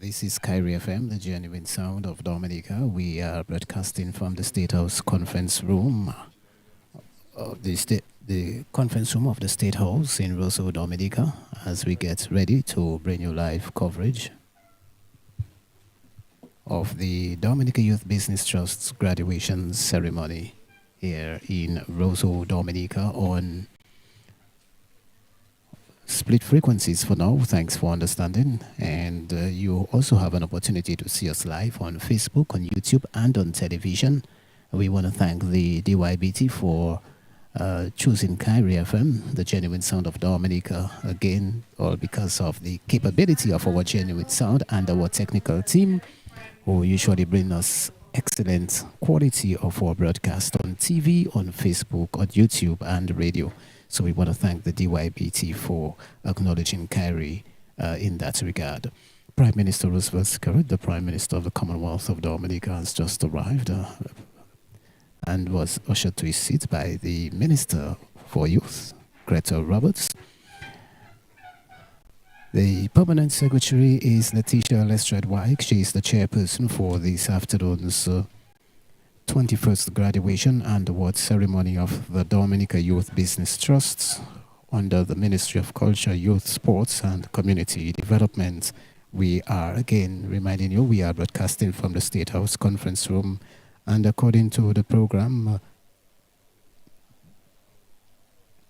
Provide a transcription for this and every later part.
This is Kyrie FM, the genuine sound of Dominica. We are broadcasting from the State House conference room, the conference room of the State House in Roseau, Dominica, as we get ready to bring you live coverage of the Dominica Youth Business Trust's graduation ceremony here in Roseau, Dominica on split frequencies for now. Thanks for understanding. And you also have an opportunity to see us live on Facebook, on YouTube, and on television. We want to thank the DYBT for choosing Kyrie FM, the genuine sound of Dominica, again, all because of the capability of our genuine sound and our technical team, who usually bring us excellent quality of our broadcast on TV, on Facebook, on YouTube, and radio. So we want to thank the DYBT for acknowledging Kyrie in that regard. Prime Minister Roosevelt Skerrit, the Prime Minister of the Commonwealth of Dominica, has just arrived and was ushered to his seat by the Minister for Youth, Greta Roberts. The Permanent Secretary is Letitia Lestrade-Wyke. She is the chairperson for this afternoon's 21st graduation and award ceremony of the Dominica Youth Business Trusts under the Ministry of Culture, Youth, Sports and Community Development. We are again reminding you we are broadcasting from the State House conference room, and according to the program,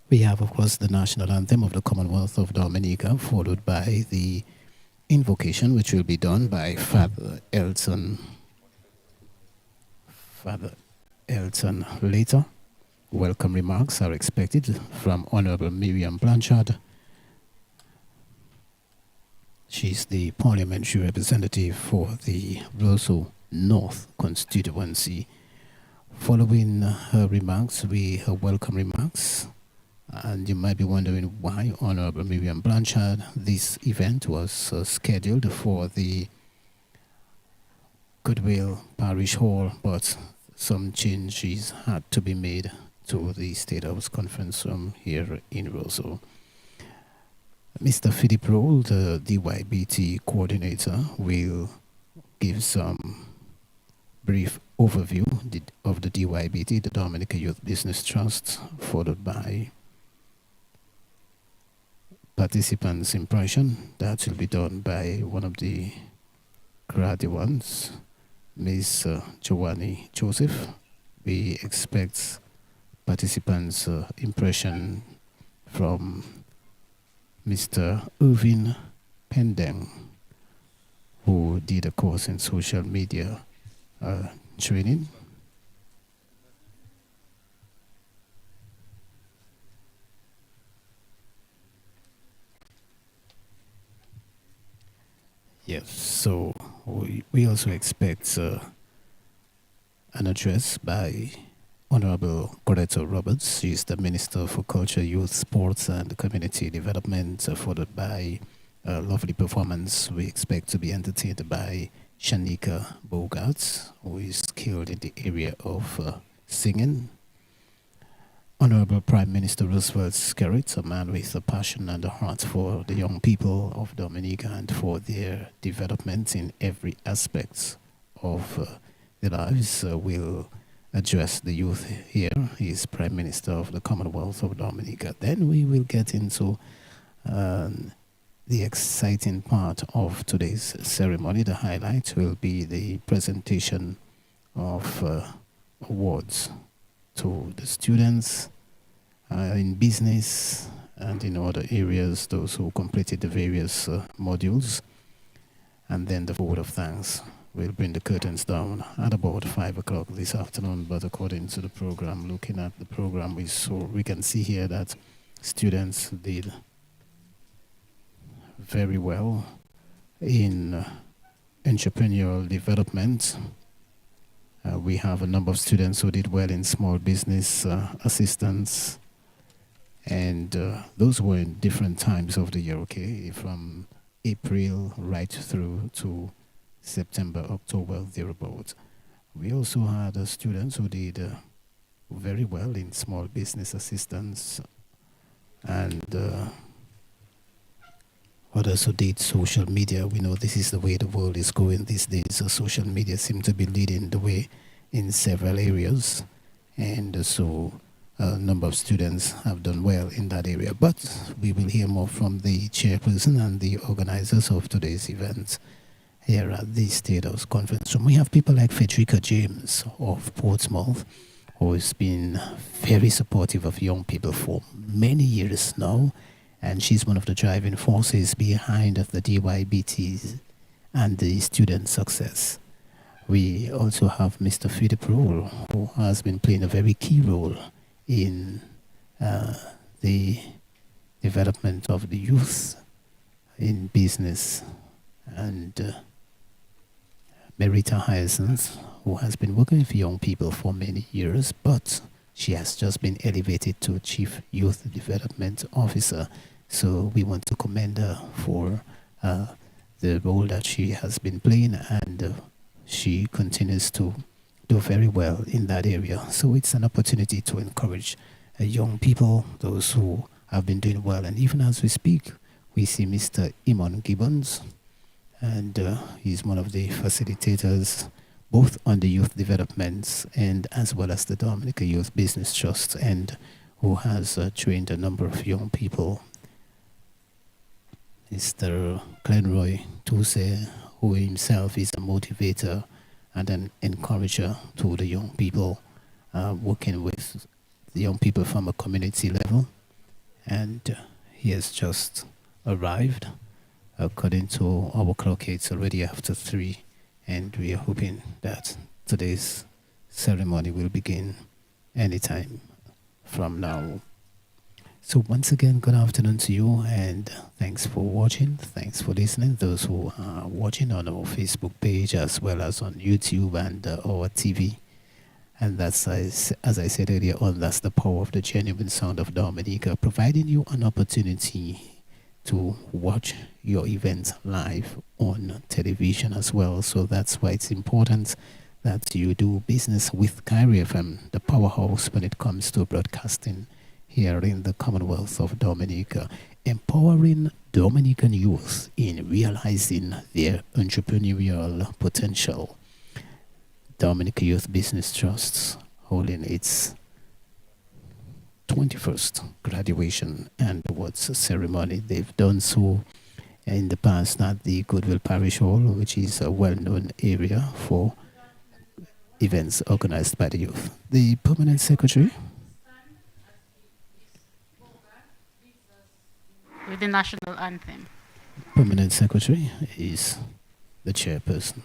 we have, of course, the national anthem of the Commonwealth of Dominica, followed by the invocation, which will be done by Father Elton later. Welcome remarks are expected from Honorable Miriam Blanchard. She's the parliamentary representative for the Roseau North constituency. Following her remarks, her welcome remarks, and you might be wondering why Honorable Miriam Blanchard. This event was scheduled for the Goodwill Parish Hall, but some changes had to be made to the State House conference room here in Roseau. Mr. Philip Roll, the DYBT coordinator, will give some brief overview of the DYBT, the Dominica Youth Business Trust, followed by participants' impression. That will be done by one of the graduates, Ms. Joanny Joseph. We expect participants' impression from Mr. Irvin Pendeng, who did a course in social media training. Yes, so we also expect an address by Honorable Greta Roberts. She is the Minister for Culture, Youth, Sports and Community Development, followed by a lovely performance we expect to be entertained by Shanika Bogarts, who is skilled in the area of singing. Honorable Prime Minister Roosevelt Skerrit, a man with a passion and a heart for the young people of Dominica and for their development in every aspect of their lives, will address the youth here. He is Prime Minister of the Commonwealth of Dominica. Then we will get into the exciting part of today's ceremony. The highlight will be the presentation of awards to the students in business and in other areas, those who completed the various modules. And then the vote of thanks. We'll bring the curtains down at about 5 o'clock this afternoon, but according to the program, looking at the program, we can see here that students did very well in entrepreneurial development. We have a number of students who did well in small business assistance, and those were in different times of the year, okay, from April right through to September, October, thereabouts. We also had students who did very well in small business assistance and Others who did social media. We know this is the way the world is going these days. So social media seem to be leading the way in several areas, and so a number of students have done well in that area. But we will hear more from the chairperson and the organizers of today's event here at the State House Conference Room. We have people like Frederica James of Portsmouth, who has been very supportive of young people for many years now, and she's one of the driving forces behind the DYBTs and the student success. We also have Mr. Philip Rule, who has been playing a very key role in the development of the youth in business, and Merita Hyacinth, who has been working with young people for many years, but she has just been elevated to Chief Youth Development Officer. So we want to commend her for the role that she has been playing, and she continues to do very well in that area. So it's an opportunity to encourage young people, those who have been doing well. And even as we speak, we see Mr. Imon Gibbons, and he's one of the facilitators both on the youth developments and as well as the Dominica Youth Business Trust, and who has trained a number of young people. Mr. Glenroy Tuse, who himself is a motivator and an encourager to the young people, working with the young people from a community level. And he has just arrived. According to our clock, it's already after 3, and we are hoping that today's ceremony will begin anytime from now. So once again, good afternoon to you, and thanks for watching, thanks for listening. Those who are watching on our Facebook page as well as on YouTube and our TV. And that's, as I said earlier on, that's the power of the genuine sound of Dominica, providing you an opportunity to watch your events live on television as well. So that's why it's important that you do business with Kyrie FM, the powerhouse when it comes to broadcasting here in the Commonwealth of Dominica, empowering Dominican youth in realizing their entrepreneurial potential. Dominica Youth Business Trusts holding its 21st graduation and awards ceremony. They've done so in the past at the Goodwill Parish Hall, which is a well-known area for events organized by the youth. The permanent secretary with the national anthem. Permanent secretary is the chairperson.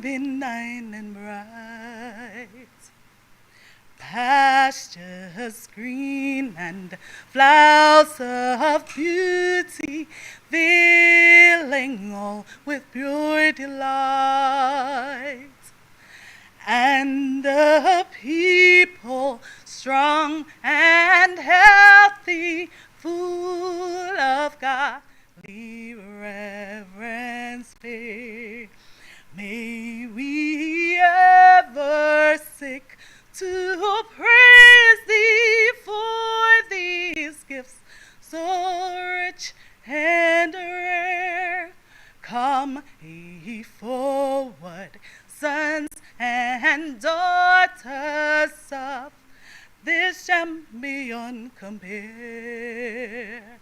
Benign and bright, pastures green and flowers of beauty, filling all with pure delight, and the people strong and healthy, full of godly reverence, faith. May we ever seek to praise thee for these gifts so rich and rare. Come ye forward, sons and daughters of this champion compare.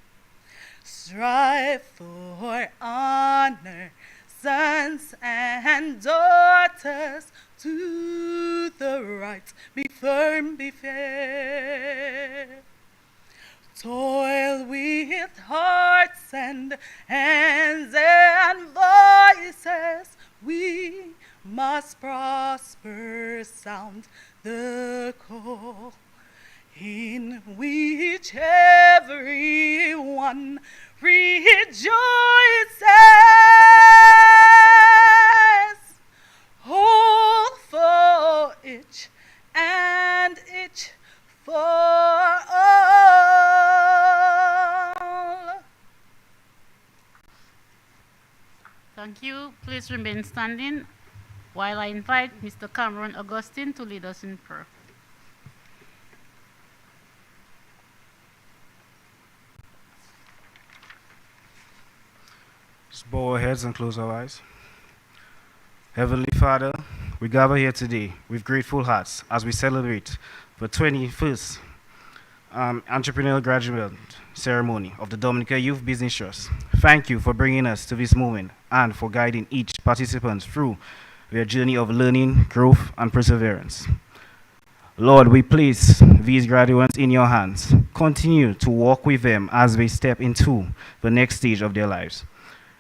for honor, sons and daughters, to the right, be firm, be fair. Toil with hearts and hands and voices, we must prosper, sound the call, in which everyone rejoices. Hold for each and each for all. Thank you. Please remain standing while I invite Mr. Cameron Augustine to lead us in prayer. Just bow our heads and close our eyes. Heavenly Father, we gather here today with grateful hearts as we celebrate the 21st entrepreneurial graduate ceremony of the Dominica Youth Business Trust. Thank you for bringing us to this moment and for guiding each participant through their journey of learning, growth, and perseverance. Lord, we place these graduates in your hands. Continue to walk with them as they step into the next stage of their lives.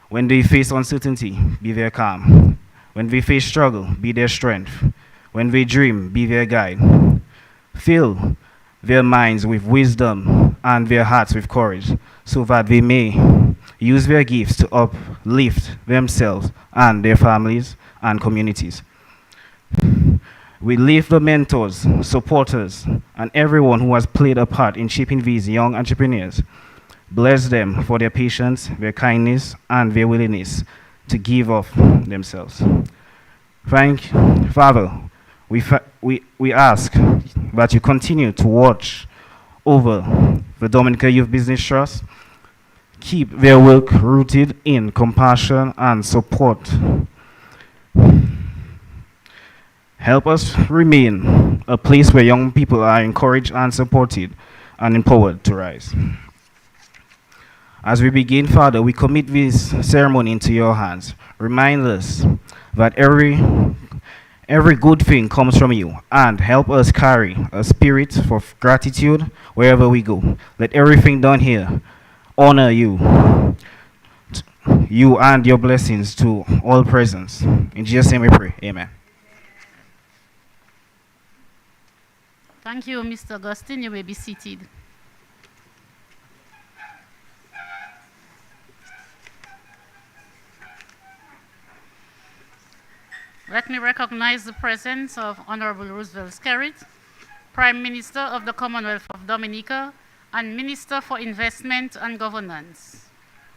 When they face uncertainty, be their calm. When they face struggle, be their strength. When they dream, be their guide. Fill their minds with wisdom and their hearts with courage, so that they may use their gifts to uplift themselves and their families and communities. We lift the mentors, supporters, and everyone who has played a part in shaping these young entrepreneurs. Bless them for their patience, their kindness, and their willingness to give of themselves. Father, we ask that you continue to watch over the Dominica Youth Business Trust, keep their work rooted in compassion and support. Help us remain a place where young people are encouraged and supported and empowered to rise. As we begin, Father, we commit this ceremony into your hands. Remind us that every good thing comes from you, and help us carry a spirit for gratitude wherever we go. Let everything done here honor you and your blessings to all present. In Jesus' name we pray. Amen. Thank you, Mr. Augustine. You may be seated. Let me recognize the presence of Honorable Roosevelt Skerrit, Prime Minister of the Commonwealth of Dominica and Minister for Investment and Governance.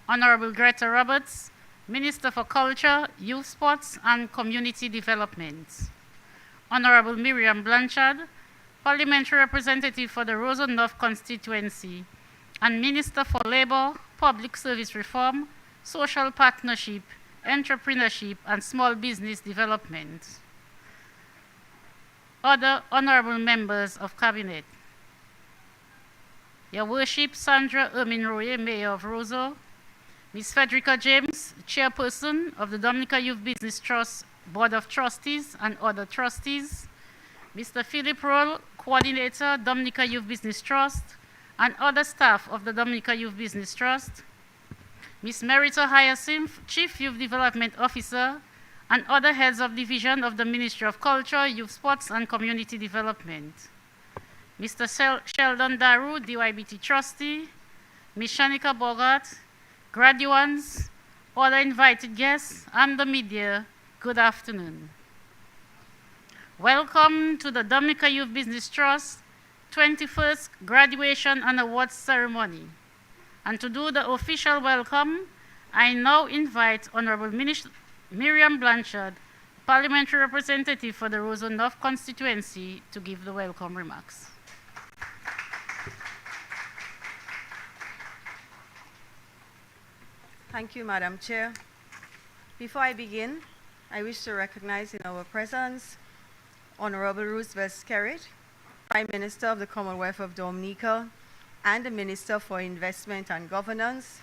Honorable Greta Roberts, Minister for Culture, Youth Sports and Community Development. Honorable Miriam Blanchard, Parliamentary Representative for the Roseau North Constituency and Minister for Labour, Public Service Reform, Social Partnership, Entrepreneurship and Small Business Development. Other honorable members of Cabinet. Your Worship, Sandra Ermin-Royer, Mayor of Roseau, Ms. Frederica James, Chairperson of the Dominica Youth Business Trust Board of Trustees and other trustees, Mr. Philip Roll, Coordinator, Dominica Youth Business Trust, and other staff of the Dominica Youth Business Trust, Ms. Merita Hyacinth, Chief Youth Development Officer, and other heads of division of the Ministry of Culture, Youth Sports, and Community Development, Mr. Sheldon Daru, DYBT Trustee, Ms. Shanika Bogart, graduates, other invited guests, and the media, good afternoon. Welcome to the Dominica Youth Business Trust 21st Graduation and Awards Ceremony. And to do the official welcome, I now invite Honorable Miriam Blanchard, Parliamentary Representative for the Roseau North Constituency, to give the welcome remarks. Thank you, Madam Chair. Before I begin, I wish to recognize in our presence Honorable Roosevelt Skerrit, Prime Minister of the Commonwealth of Dominica and the Minister for Investment and Governance,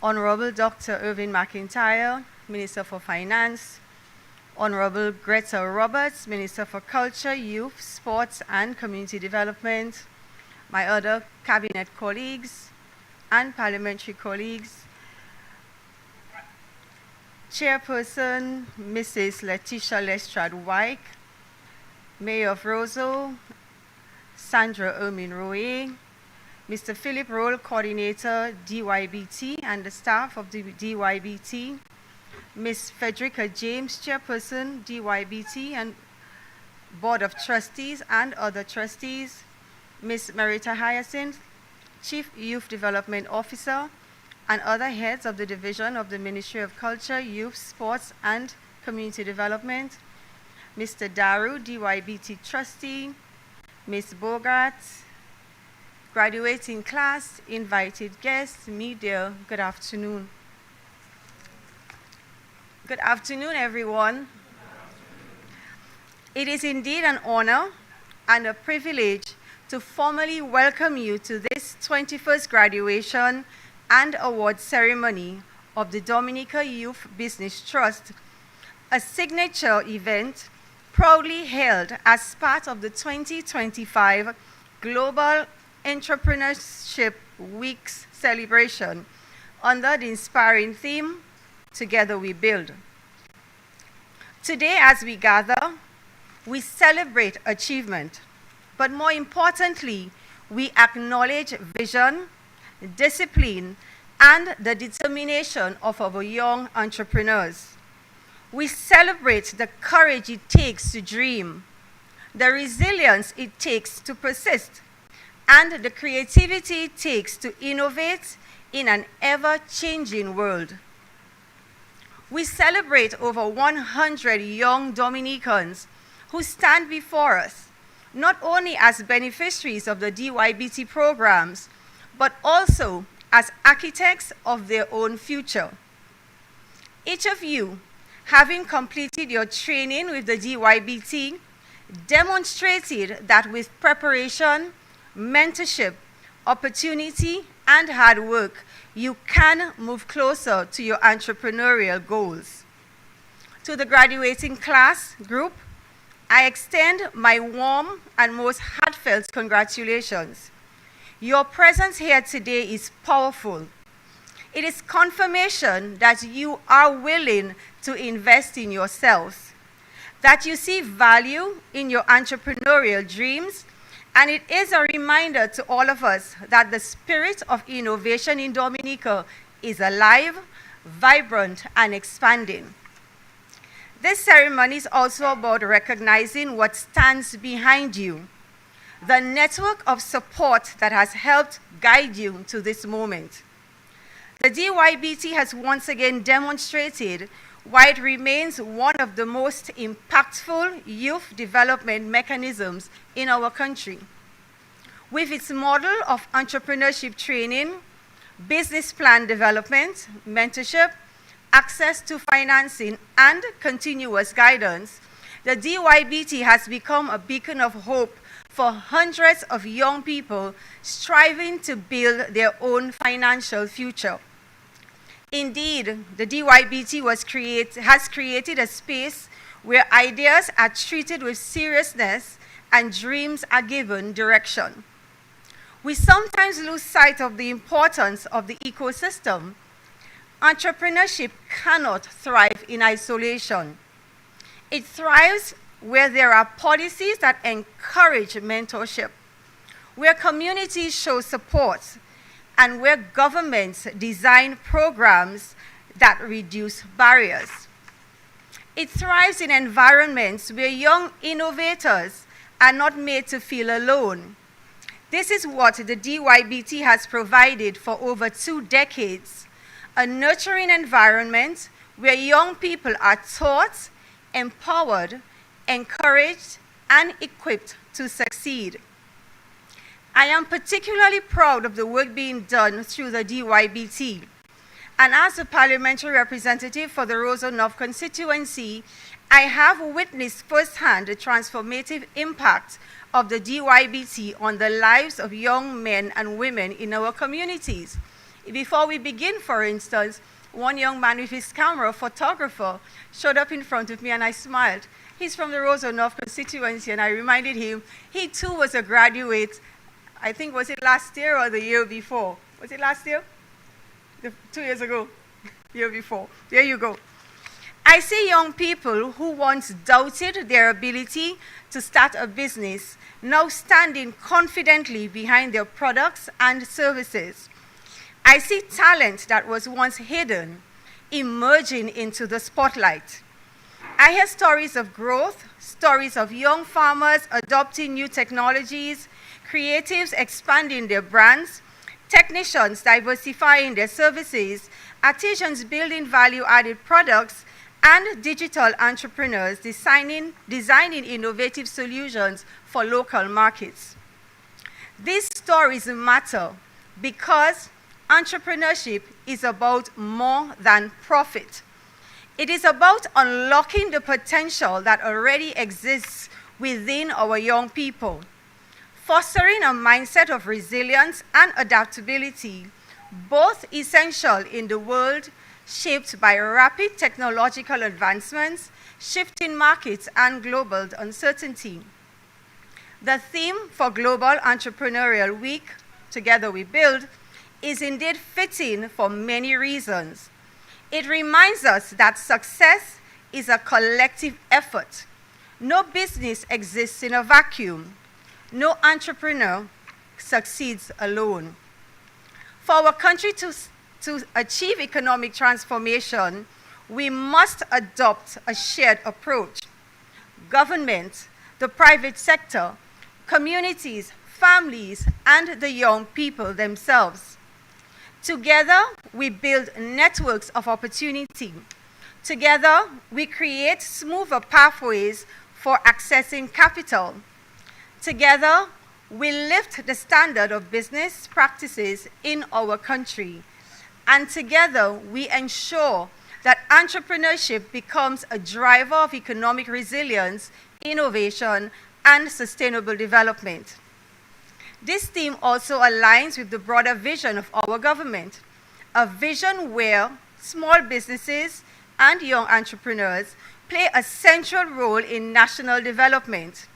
Honorable Dr. Irvin McIntyre, Minister for Finance, Honorable Greta Roberts, Minister for Culture, Youth, Sports and Community Development, my other cabinet colleagues and parliamentary colleagues, Chairperson Mrs. Letitia Lestrade-White, Mayor of Roseau, Sandra Ermin-Roye, Mr. Philip Roll, Coordinator, DYBT, and the staff of the DYBT, Ms. Frederica James, Chairperson, DYBT, and Board of Trustees and other trustees, Ms. Marita Hyacinth, Chief Youth Development Officer, and other heads of the Division of the Ministry of Culture, Youth, Sports, and Community Development, Mr. Daru, DYBT Trustee, Ms. Bogart, graduating class, invited guests, media, good afternoon. Good afternoon, everyone. It is indeed an honor and a privilege to formally welcome you to this 21st graduation and award ceremony of the Dominica Youth Business Trust, a signature event proudly held as part of the 2025 Global Entrepreneurship Week's celebration under the inspiring theme, Together We Build. Today, as we gather, we celebrate achievement, but more importantly, we acknowledge vision, discipline, and the determination of our young entrepreneurs. We celebrate the courage it takes to dream, the resilience it takes to persist, and the creativity it takes to innovate in an ever-changing world. We celebrate over 100 young Dominicans who stand before us, not only as beneficiaries of the DYBT programs, but also as architects of their own future. Each of you, having completed your training with the DYBT, demonstrated that with preparation, mentorship, opportunity, and hard work, you can move closer to your entrepreneurial goals. To the graduating class group, I extend my warm and most heartfelt congratulations. Your presence here today is powerful. It is confirmation that you are willing to invest in yourselves, that you see value in your entrepreneurial dreams, and it is a reminder to all of us that the spirit of innovation in Dominica is alive, vibrant, and expanding. This ceremony is also about recognizing what stands behind you, the network of support that has helped guide you to this moment. The DYBT has once again demonstrated why it remains one of the most impactful youth development mechanisms in our country. With its model of entrepreneurship training, business plan development, mentorship, access to financing, and continuous guidance, the DYBT has become a beacon of hope for hundreds of young people striving to build their own financial future. Indeed, the DYBT has created a space where ideas are treated with seriousness and dreams are given direction. We sometimes lose sight of the importance of the ecosystem. Entrepreneurship cannot thrive in isolation. It thrives where there are policies that encourage mentorship, where communities show support, and where governments design programs that reduce barriers. It thrives in environments where young innovators are not made to feel alone. This is what the DYBT has provided for over 2 decades, a nurturing environment where young people are taught, empowered, encouraged, and equipped to succeed. I am particularly proud of the work being done through the DYBT. And as a parliamentary representative for the Roseau North constituency, I have witnessed firsthand the transformative impact of the DYBT on the lives of young men and women in our communities. Before we begin, for instance, one young man with his camera, a photographer, showed up in front of me and I smiled. He's from the Roseau North constituency, and I reminded him he too was a graduate. I think, was it last year or the year before? Was it last year? 2 years ago, year before. There you go. I see young people who once doubted their ability to start a business now standing confidently behind their products and services. I see talent that was once hidden emerging into the spotlight. I hear stories of growth, stories of young farmers adopting new technologies, creatives expanding their brands, technicians diversifying their services, artisans building value-added products, and digital entrepreneurs designing innovative solutions for local markets. These stories matter because entrepreneurship is about more than profit. It is about unlocking the potential that already exists within our young people, fostering a mindset of resilience and adaptability, both essential in the world shaped by rapid technological advancements, shifting markets, and global uncertainty. The theme for Global Entrepreneurial Week, Together We Build, is indeed fitting for many reasons. It reminds us that success is a collective effort. No business exists in a vacuum. No entrepreneur succeeds alone. For our country to achieve economic transformation, we must adopt a shared approach. Government, the private sector, communities, families, and the young people themselves. Together, we build networks of opportunity. Together, we create smoother pathways for accessing capital. Together, we lift the standard of business practices in our country. And together, we ensure that entrepreneurship becomes a driver of economic resilience, innovation, and sustainable development. This theme also aligns with the broader vision of our government, a vision where small businesses and young entrepreneurs play a central role in national development,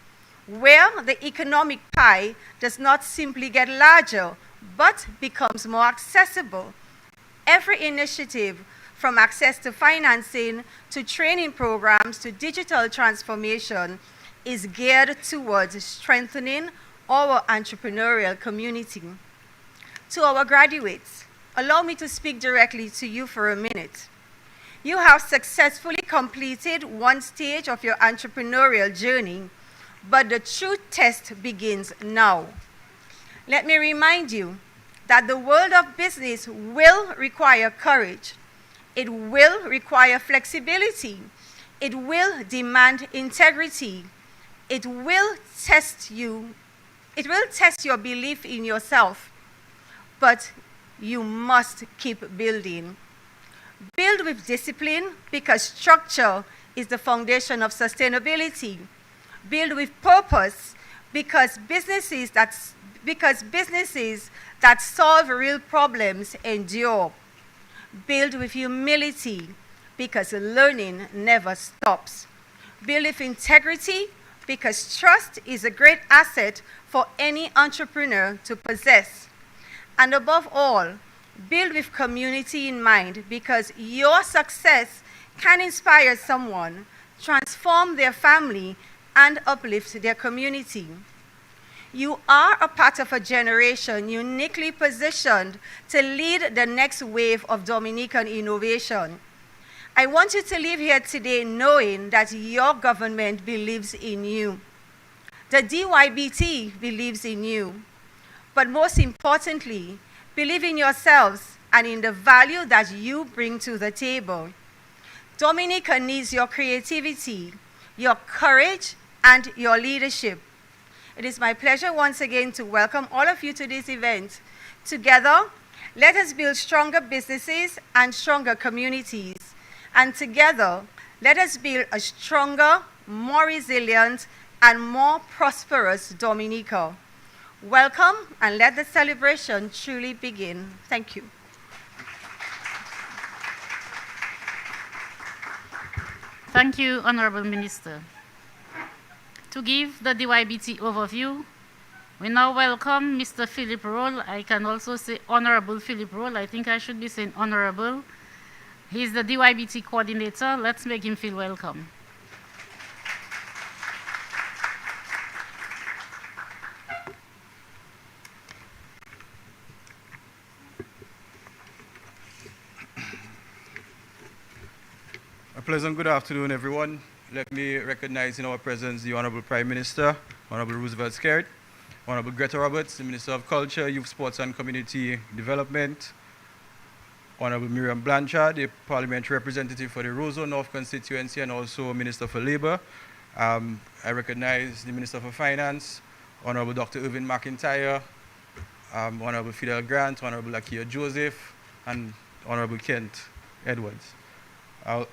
where the economic pie does not simply get larger, but becomes more accessible. Every initiative, from access to financing, to training programs, to digital transformation, is geared towards strengthening our entrepreneurial community. To our graduates, allow me to speak directly to you for a minute. You have successfully completed one stage of your entrepreneurial journey, but the true test begins now. Let me remind you that the world of business will require courage. It will require flexibility. It will demand integrity. It will test you. It will test your belief in yourself. But you must keep building. Build with discipline, because structure is the foundation of sustainability. Build with purpose, because businesses that solve real problems endure. Build with humility, because learning never stops. Build with integrity, because trust is a great asset for any entrepreneur to possess. And above all, build with community in mind, because your success can inspire someone, transform their family, and uplift their community. You are a part of a generation uniquely positioned to lead the next wave of Dominican innovation. I want you to leave here today knowing that your government believes in you. The DYBT believes in you. But most importantly, believe in yourselves and in the value that you bring to the table. Dominica needs your creativity, your courage, and your leadership. It is my pleasure once again to welcome all of you to this event. Together, let us build stronger businesses and stronger communities. And together, let us build a stronger, more resilient, and more prosperous Dominica. Welcome, and let the celebration truly begin. Thank you. Thank you, Honorable Minister. To give the DYBT overview, we now welcome Mr. Philip Roll. I can also say Honorable Philip Roll. I think I should be saying Honorable. He's the DYBT coordinator. Let's make him feel welcome. A pleasant good afternoon, everyone. Let me recognize in our presence the Honorable Prime Minister, Honorable Roosevelt Skerrit, Honorable Greta Roberts, the Minister of Culture, Youth, Sports and Community Development, Honorable Miriam Blanchard, the Parliamentary Representative for the Roseau North constituency and also Minister for Labour. I recognize the Minister for Finance, Honorable Dr. Irvin McIntyre, Honorable Fidel Grant, Honorable Akia Joseph, and Honorable Kent Edwards.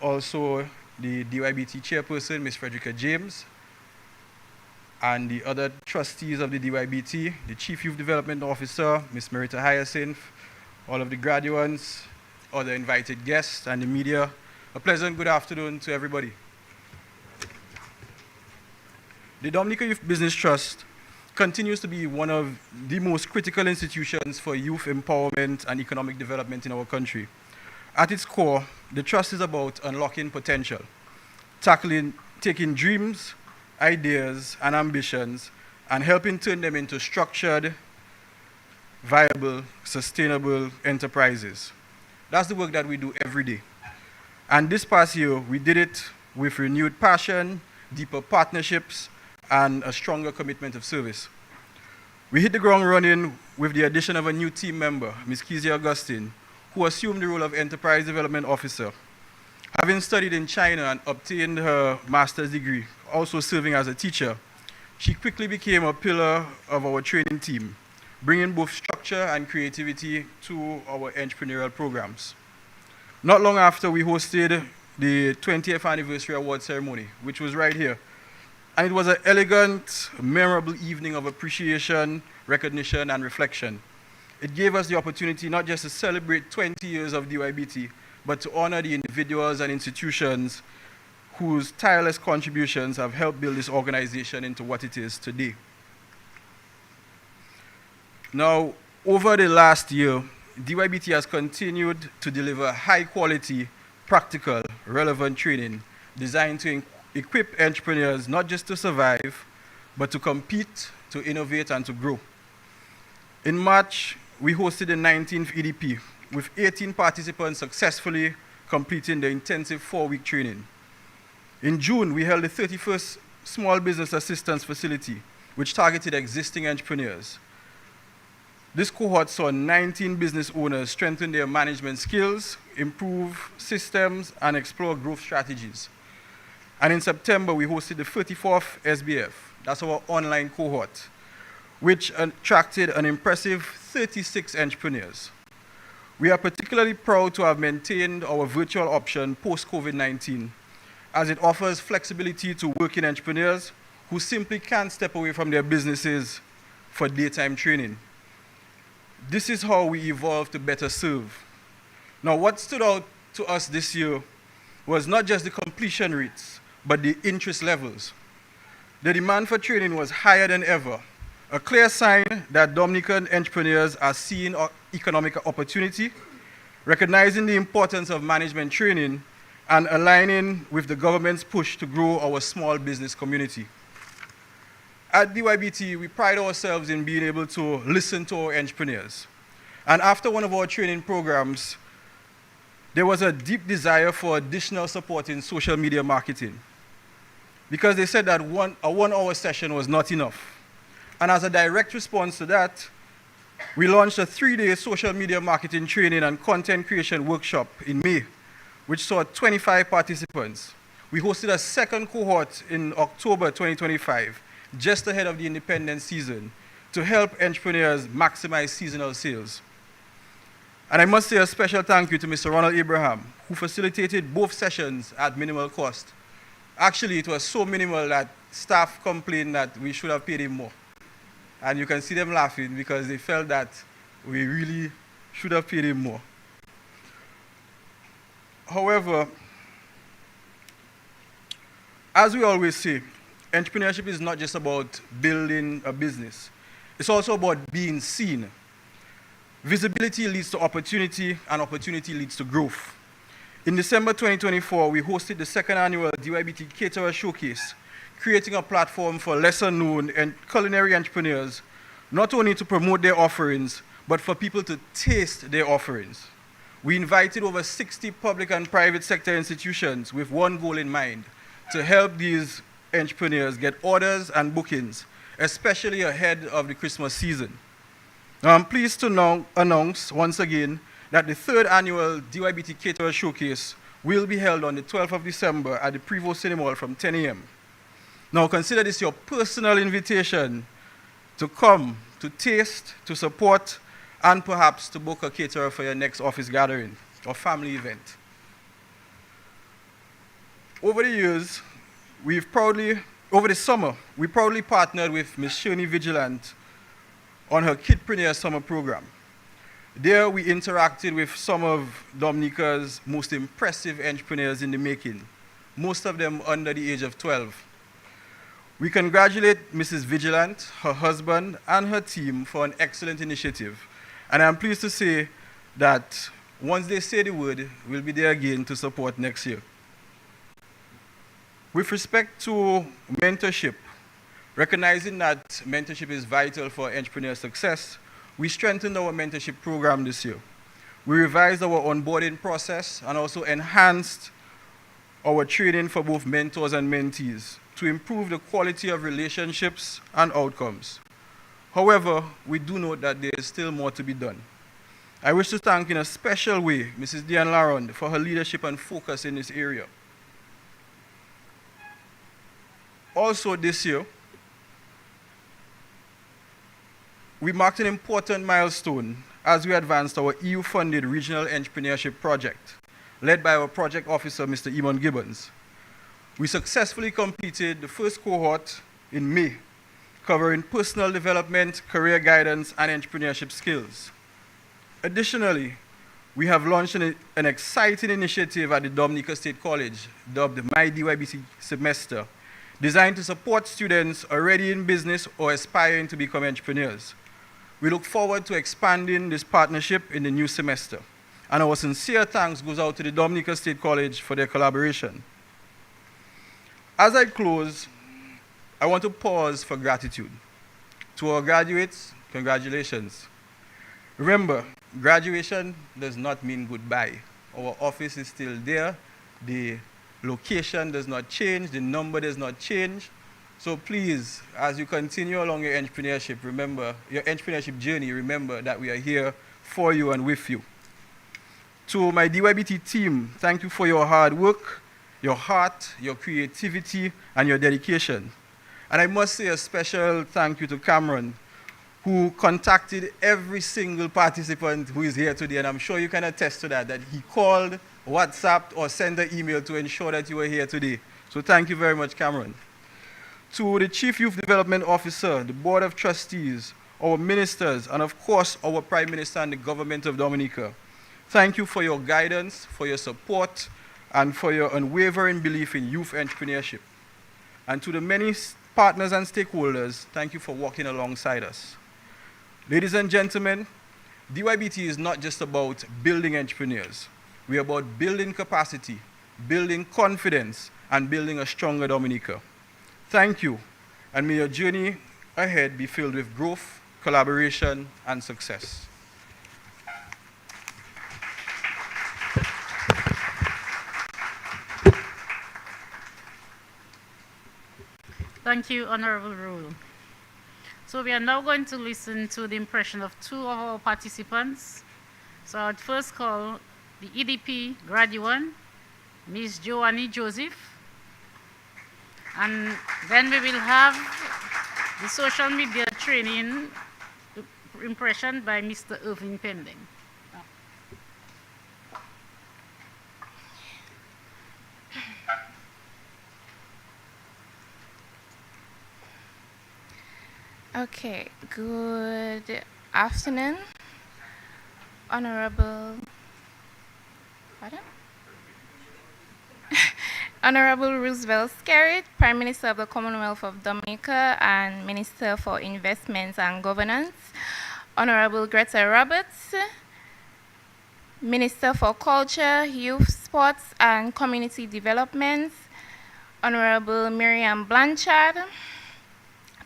Also, the DYBT chairperson, Ms. Frederica James, and the other trustees of the DYBT, the Chief Youth Development Officer, Ms. Marita Hyacinth, all of the graduates, other invited guests, and the media. A pleasant good afternoon to everybody. The Dominica Youth Business Trust continues to be one of the most critical institutions for youth empowerment and economic development in our country. At its core, the trust is about unlocking potential, taking dreams, ideas, and ambitions, and helping turn them into structured, viable, sustainable enterprises. That's the work that we do every day. And this past year, we did it with renewed passion, deeper partnerships, and a stronger commitment of service. We hit the ground running with the addition of a new team member, Ms. Kizzy Augustine, who assumed the role of Enterprise Development Officer. Having studied in China and obtained her master's degree, also serving as a teacher, she quickly became a pillar of our training team, bringing both structure and creativity to our entrepreneurial programs. Not long after, we hosted the 20th anniversary award ceremony, which was right here. And it was an elegant, memorable evening of appreciation, recognition, and reflection. It gave us the opportunity not just to celebrate 20 years of DYBT, but to honor the individuals and institutions whose tireless contributions have helped build this organization into what it is today. Now, over the last year, DYBT has continued to deliver high-quality, practical, relevant training designed to equip entrepreneurs not just to survive, but to compete, to innovate, and to grow. In March, we hosted the 19th EDP, with 18 participants successfully completing the intensive 4-week training. In June, we held the 31st Small Business Assistance Facility, which targeted existing entrepreneurs. This cohort saw 19 business owners strengthen their management skills, improve systems, and explore growth strategies. And in September, we hosted the 34th SBF, that's our online cohort, which attracted an impressive 36 entrepreneurs. We are particularly proud to have maintained our virtual option post-COVID-19, as it offers flexibility to working entrepreneurs who simply can't step away from their businesses for daytime training. This is how we evolve to better serve. Now, what stood out to us this year was not just the completion rates, but the interest levels. The demand for training was higher than ever, a clear sign that Dominican entrepreneurs are seeing economic opportunity, recognizing the importance of management training, and aligning with the government's push to grow our small business community. At DYBT, we pride ourselves in being able to listen to our entrepreneurs. And after one of our training programs, there was a deep desire for additional support in social media marketing, because they said that a 1-hour session was not enough. And as a direct response to that, we launched a 3-day social media marketing training and content creation workshop in May, which saw 25 participants. We hosted a second cohort in October 2025, just ahead of the independence season, to help entrepreneurs maximize seasonal sales. And I must say a special thank you to Mr. Ronald Abraham, who facilitated both sessions at minimal cost. Actually, it was so minimal that staff complained that we should have paid him more. And you can see them laughing because they felt that we really should have paid him more. However, As we always say, entrepreneurship is not just about building a business. It's also about being seen. Visibility leads to opportunity, and opportunity leads to growth. In December 2024, we hosted the second annual DYBT Caterer Showcase, creating a platform for lesser known and culinary entrepreneurs, not only to promote their offerings, but for people to taste their offerings. We invited over 60 public and private sector institutions with one goal in mind, to help these entrepreneurs get orders and bookings, especially ahead of the Christmas season. Now, I'm pleased to now announce once again that the third annual DYBT Caterer Showcase will be held on the 12th of December at the Prevost Cinema Hall from 10 a.m. Now, consider this your personal invitation to come, to taste, to support, and perhaps to book a caterer for your next office gathering or family event. Over the years, over the summer, we proudly partnered with Ms. Shirley Vigilant on her Kidpreneur Summer Program. There, we interacted with some of Dominica's most impressive entrepreneurs in the making, most of them under the age of 12. We congratulate Mrs. Vigilant, her husband, and her team for an excellent initiative. And I'm pleased to say that once they say the word, we'll be there again to support next year. With respect to mentorship, recognizing that mentorship is vital for entrepreneur success, we strengthened our mentorship program this year. We revised our onboarding process and also enhanced our training for both mentors and mentees to improve the quality of relationships and outcomes. However, we do note that there is still more to be done. I wish to thank in a special way Mrs. Diane Laronde for her leadership and focus in this area. Also this year, we marked an important milestone as we advanced our EU-funded regional entrepreneurship project, led by our project officer, Mr. Eamon Gibbons. We successfully completed the first cohort in May, covering personal development, career guidance, and entrepreneurship skills. Additionally, we have launched an exciting initiative at the Dominica State College, dubbed My DYBC Semester, designed to support students already in business or aspiring to become entrepreneurs. We look forward to expanding this partnership in the new semester, and our sincere thanks goes out to the Dominica State College for their collaboration. As I close, I want to pause for gratitude. To our graduates, congratulations. Remember, graduation does not mean goodbye. Our office is still there. The location does not change. The number does not change. So please, as you continue along your entrepreneurship, remember, your entrepreneurship journey, remember that we are here for you and with you. To my DYBT team, thank you for your hard work, your heart, your creativity, and your dedication. And I must say a special thank you to Cameron, who contacted every single participant who is here today, and I'm sure you can attest to that he called, WhatsApped, or sent an email to ensure that you were here today. So thank you very much, Cameron. To the Chief Youth Development Officer, the Board of Trustees, our ministers, and of course, our Prime Minister and the government of Dominica, thank you for your guidance, for your support, and for your unwavering belief in youth entrepreneurship. And to the many partners and stakeholders, thank you for walking alongside us. Ladies and gentlemen, DYBT is not just about building entrepreneurs. We are about building capacity, building confidence, and building a stronger Dominica. Thank you, and may your journey ahead be filled with growth, collaboration, and success. Thank you, Honorable Rule. So we are now going to listen to the impression of two of our participants. So I'd first call the EDP graduate, Ms. Joannie Joseph. And then we will have the social media training impression by Mr. Irving Pending. Okay, good afternoon, Honorable, pardon? Honorable Roosevelt Skerrit, Prime Minister of the Commonwealth of Dominica and Minister for Investments and Governance. Honorable Greta Roberts, Minister for Culture, Youth, Sports and Community Development. Honorable Miriam Blanchard,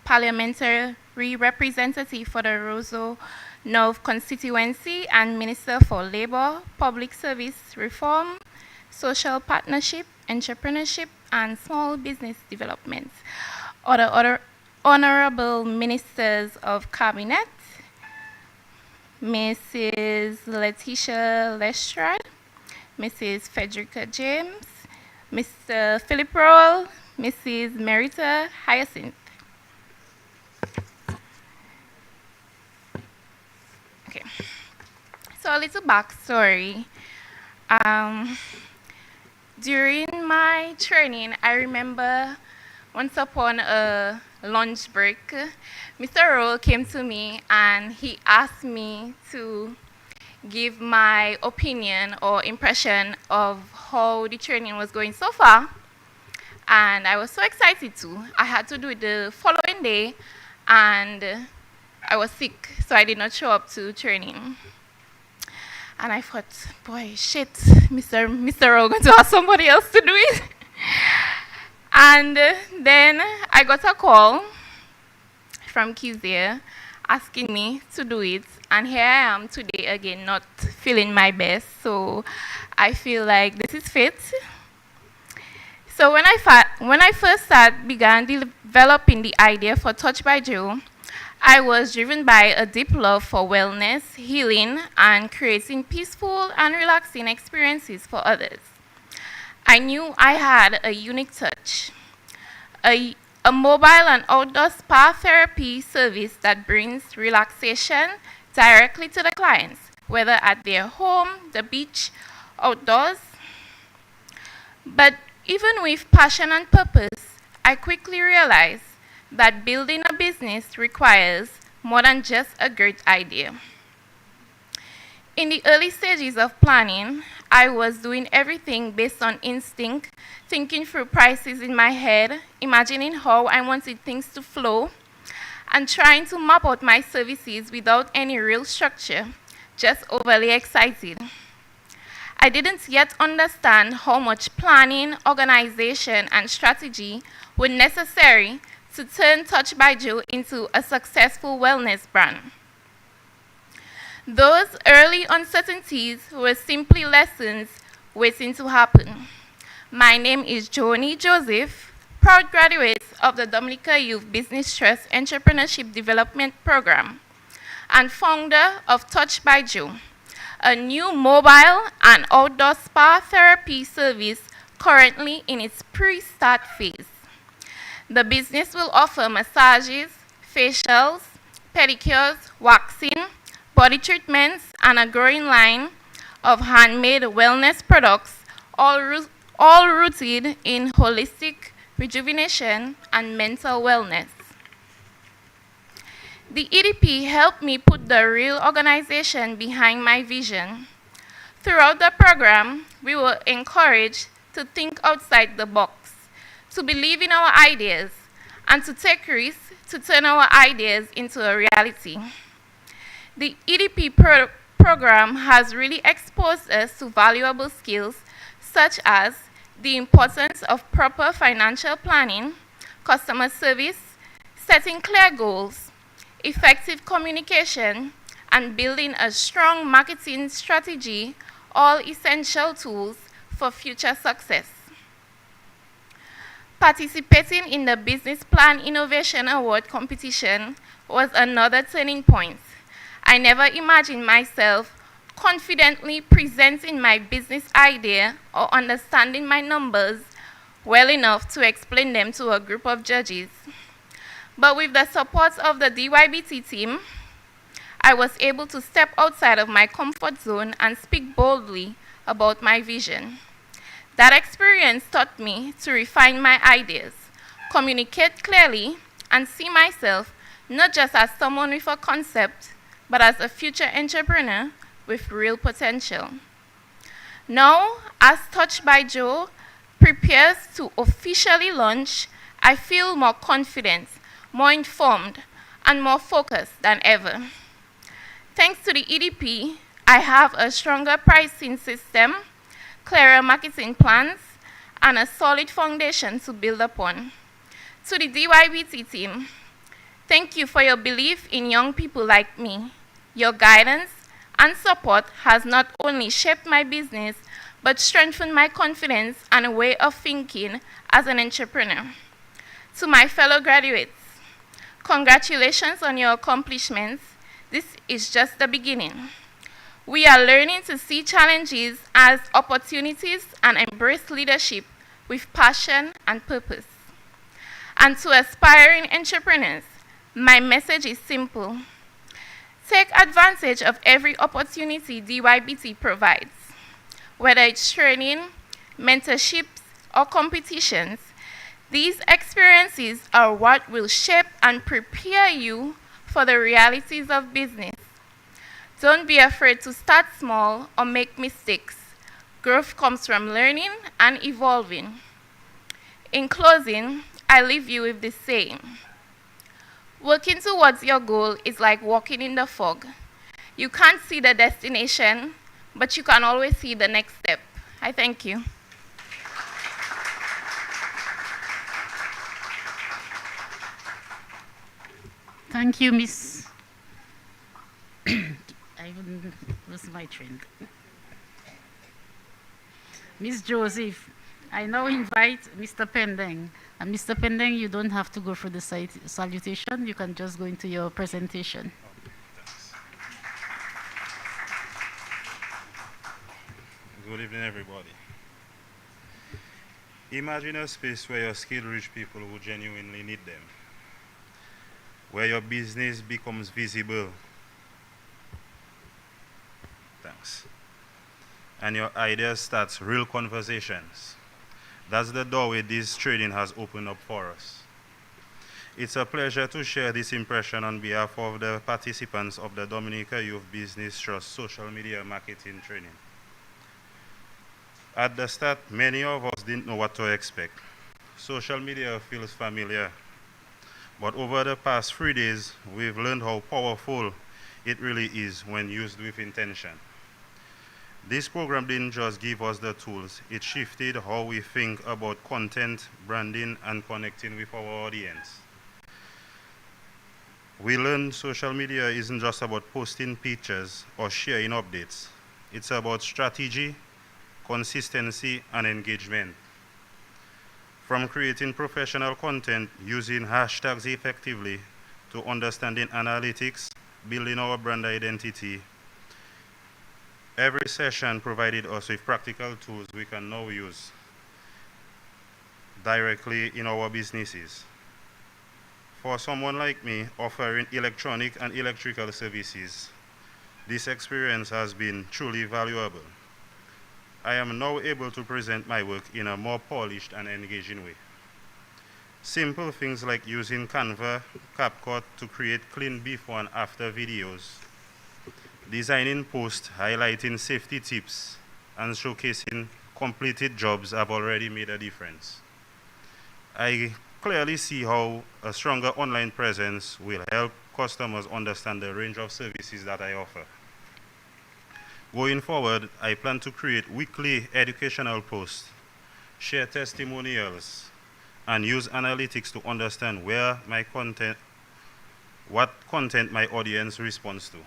Parliamentary Representative for the Roseau North Constituency and Minister for Labour, Public Service Reform, Social Partnership, Entrepreneurship and Small Business Development. Other Honorable Ministers of Cabinet, Mrs. Letitia Lestrade, Mrs. Frederica James, Mr. Philip Rowell, Mrs. Merita Hyacinth. Okay, so a little backstory. During my training, I remember once upon a lunch break, Mr. Rowell came to me and he asked me to give my opinion or impression of how the training was going so far. And I was so excited to. I had to do it the following day and I was sick, so I did not show up to training. And I thought, boy, shit, Mr. Rowell going to ask somebody else to do it. And then I got a call from Kizia asking me to do it. And here I am today again, not feeling my best. So I feel like this is fate. So when I first began developing the idea for Touch by Joe, I was driven by a deep love for wellness, healing, and creating peaceful and relaxing experiences for others. I knew I had a unique touch, a mobile and outdoor spa therapy service that brings relaxation directly to the clients, whether at their home, the beach, outdoors. But even with passion and purpose, I quickly realized that building a business requires more than just a great idea. In the early stages of planning, I was doing everything based on instinct, thinking through prices in my head, imagining how I wanted things to flow, and trying to map out my services without any real structure, just overly excited. I didn't yet understand how much planning, organization, and strategy were necessary to turn Touch by Joe into a successful wellness brand. Those early uncertainties were simply lessons waiting to happen. My name is Joni Joseph, proud graduate of the Dominica Youth Business Trust Entrepreneurship Development Program, and founder of Touch by Joe, a new mobile and outdoor spa therapy service currently in its pre-start phase. The business will offer massages, facials, pedicures, waxing, body treatments, and a growing line of handmade wellness products, all rooted in holistic rejuvenation and mental wellness. The EDP helped me put the real organization behind my vision. Throughout the program, we were encouraged to think outside the box, to believe in our ideas, and to take risks to turn our ideas into a reality. The EDP program has really exposed us to valuable skills such as the importance of proper financial planning, customer service, setting clear goals, effective communication, and building a strong marketing strategy, all essential tools for future success. Participating in the Business Plan Innovation Award competition was another turning point. I never imagined myself confidently presenting my business idea or understanding my numbers well enough to explain them to a group of judges. But with the support of the DYBT team, I was able to step outside of my comfort zone and speak boldly about my vision. That experience taught me to refine my ideas, communicate clearly, and see myself not just as someone with a concept, but as a future entrepreneur with real potential. Now, as Touch by Joe prepares to officially launch, I feel more confident, more informed, and more focused than ever. Thanks to the EDP, I have a stronger pricing system, clearer marketing plans, and a solid foundation to build upon. To the DYBT team, thank you for your belief in young people like me. Your guidance and support has not only shaped my business, but strengthened my confidence and a way of thinking as an entrepreneur. To my fellow graduates, congratulations on your accomplishments. This is just the beginning. We are learning to see challenges as opportunities and embrace leadership with passion and purpose. And to aspiring entrepreneurs, my message is simple. Take advantage of every opportunity DYBT provides. Whether it's training, mentorships, or competitions, these experiences are what will shape and prepare you for the realities of business. Don't be afraid to start small or make mistakes. Growth comes from learning and evolving. In closing, I leave you with this saying. Working towards your goal is like walking in the fog. You can't see the destination, but you can always see the next step. I thank you. Thank you, Miss. I lost my train. Miss Joseph, I now invite Mr. Pending. And Mr. Pending, you don't have to go for the salutation. You can just go into your presentation. Good evening, everybody. Imagine a space where your skills reach people who genuinely need them, where your business becomes visible. Thanks. And your ideas starts real conversations. That's the doorway this training has opened up for us. It's a pleasure to share this impression on behalf of the participants of the Dominica Youth Business Trust social media marketing training. At the start, many of us didn't know what to expect. Social media feels familiar, but over the past 3 days, we've learned how powerful it really is when used with intention. This program didn't just give us the tools, it shifted how we think about content, branding, and connecting with our audience. We learned social media isn't just about posting pictures or sharing updates. It's about strategy, consistency, and engagement. From creating professional content using hashtags effectively to understanding analytics, building our brand identity, every session provided us with practical tools we can now use directly in our businesses. For someone like me offering electronic and electrical services, this experience has been truly valuable. I am now able to present my work in a more polished and engaging way. Simple things like using Canva, CapCut to create clean before and after videos, designing posts highlighting safety tips, and showcasing completed jobs have already made a difference. I clearly see how a stronger online presence will help customers understand the range of services that I offer. Going forward, I plan to create weekly educational posts, share testimonials, and use analytics to understand what content my audience responds to.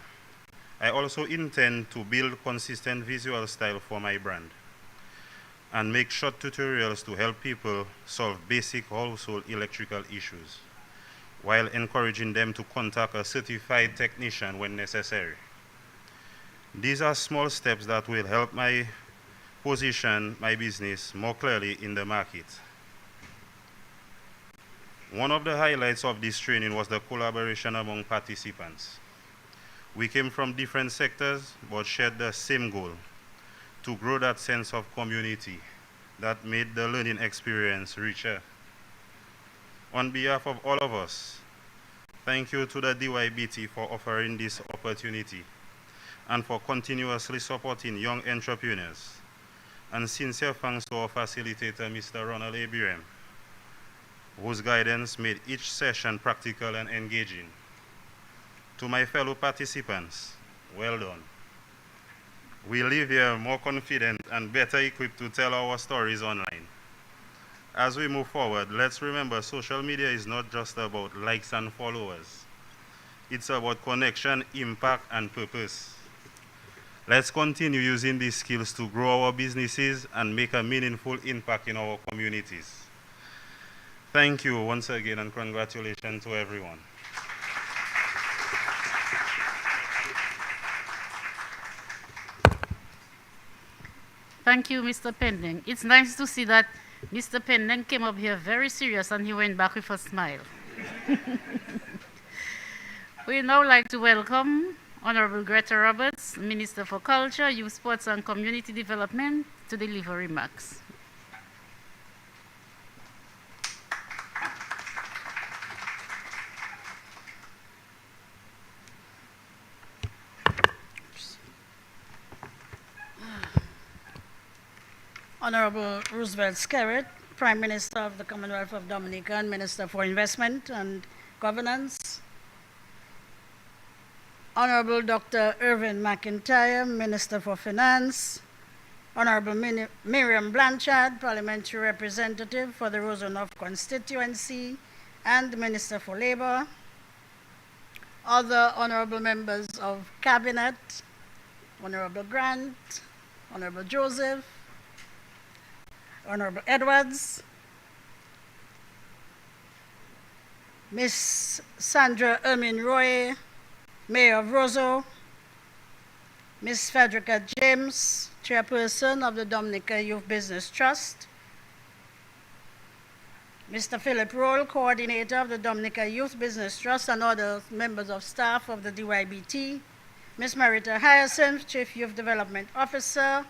I also intend to build consistent visual style for my brand and make short tutorials to help people solve basic household electrical issues while encouraging them to contact a certified technician when necessary. These are small steps that will help my position my business more clearly in the market. One of the highlights of this training was the collaboration among participants. We came from different sectors but shared the same goal, to grow that sense of community that made the learning experience richer. On behalf of all of us, thank you to the DYBT for offering this opportunity and for continuously supporting young entrepreneurs. And sincere thanks to our facilitator, Mr. Ronald Abraham, whose guidance made each session practical and engaging. To my fellow participants, well done. We leave here more confident and better equipped to tell our stories online. As we move forward, let's remember social media is not just about likes and followers. It's about connection, impact, and purpose. Let's continue using these skills to grow our businesses and make a meaningful impact in our communities. Thank you once again, and congratulations to everyone. Thank you, Mr. Pending. It's nice to see that Mr. Pending came up here very serious and he went back with a smile. We now like to welcome Honorable Greta Roberts, Minister for Culture, Youth, Sports and Community Development, to deliver remarks. Honorable Roosevelt Skerritt, Prime Minister of the Commonwealth of Dominica and Minister for Investment and Governance. Honorable Dr. Irvin McIntyre, Minister for Finance. Honorable Miriam Blanchard, Parliamentary Representative for the Roseau North Constituency and Minister for Labour. Other honorable members of Cabinet, Honorable Grant, Honorable Joseph, Honorable Edwards, Miss Sandra Ermin Roy, Mayor of Roseau, Miss Frederica James, Chairperson of the Dominica Youth Business Trust, Mr. Philip Roll, Coordinator of the Dominica Youth Business Trust, and other members of staff of the DYBT, Miss Marita Hyacinth, Chief Youth Development Officer,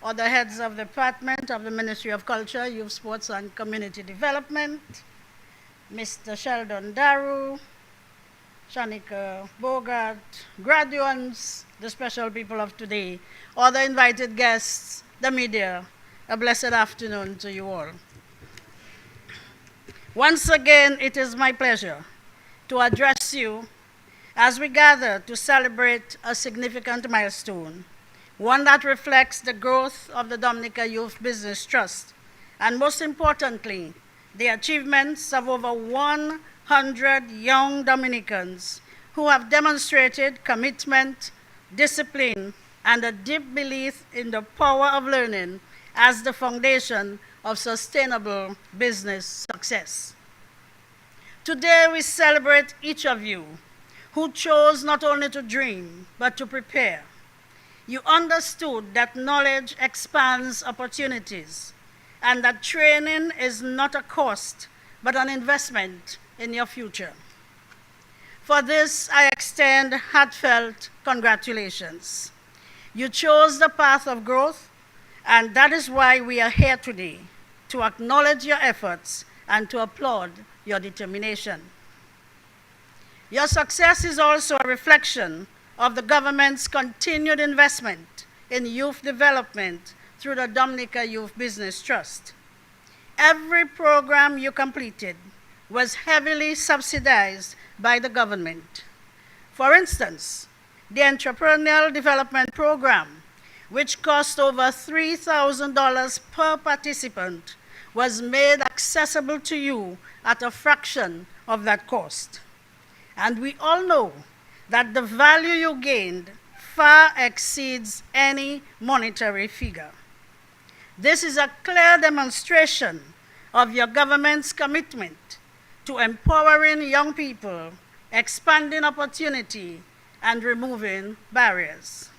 other heads of the Department of the Ministry of Culture, Youth, Sports and Community Development, Mr. Sheldon Daru, Shanika Bogart, graduates, the special people of today, other invited guests, the media, a blessed afternoon to you all. Once again, it is my pleasure to address you as we gather to celebrate a significant milestone, one that reflects the growth of the Dominica Youth Business Trust, and most importantly, the achievements of over 100 young Dominicans who have demonstrated commitment, discipline, and a deep belief in the power of learning as the foundation of sustainable business success. Today, we celebrate each of you who chose not only to dream, but to prepare. You understood that knowledge expands opportunities and that training is not a cost, but an investment in your future. For this, I extend heartfelt congratulations. You chose the path of growth, and that is why we are here today, to acknowledge your efforts and to applaud your determination. Your success is also a reflection of the government's continued investment in youth development through the Dominica Youth Business Trust. Every program you completed was heavily subsidized by the government. For instance, the Entrepreneurial Development Program, which cost over $3,000 per participant, was made accessible to you at a fraction of that cost. And we all know that the value you gained far exceeds any monetary figure. This is a clear demonstration of your government's commitment to empowering young people, expanding opportunity, and removing barriers.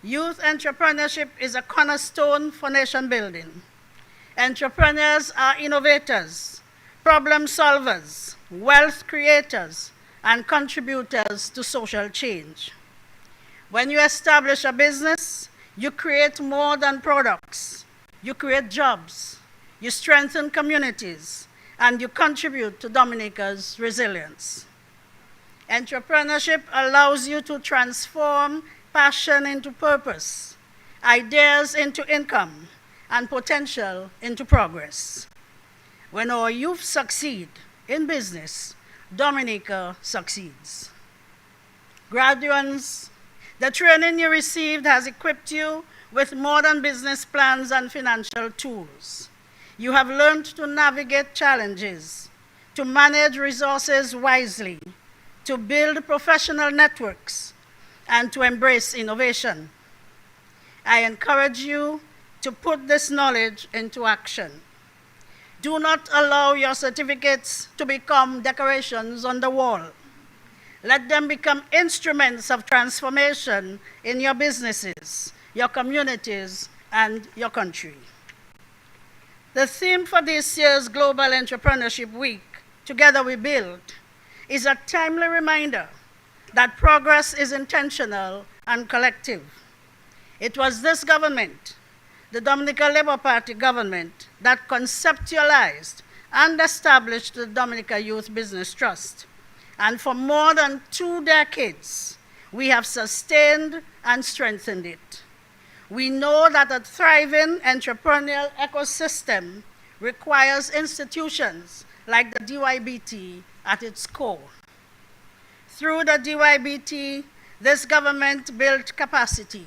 Youth entrepreneurship is a cornerstone for nation building. Entrepreneurs are innovators, problem solvers, wealth creators, and contributors to social change. When you establish a business, you create more than products. You create jobs, you strengthen communities, and you contribute to Dominica's resilience. Entrepreneurship allows you to transform passion into purpose ideas into income, and potential into progress. When our youth succeed in business, Dominica succeeds. Graduates, the training you received has equipped you with modern business plans and financial tools. You have learned to navigate challenges, to manage resources wisely, to build professional networks, and to embrace innovation. I encourage you to put this knowledge into action. Do not allow your certificates to become decorations on the wall. Let them become instruments of transformation in your businesses, your communities, and your country. The theme for this year's Global Entrepreneurship Week, Together We Build, is a timely reminder that progress is intentional and collective. It was this government, the Dominica Labour Party government, that conceptualized and established the Dominica Youth Business Trust. And for more than 2 decades, we have sustained and strengthened it. We know that a thriving entrepreneurial ecosystem requires institutions like the DYBT at its core. Through the DYBT, this government built capacity.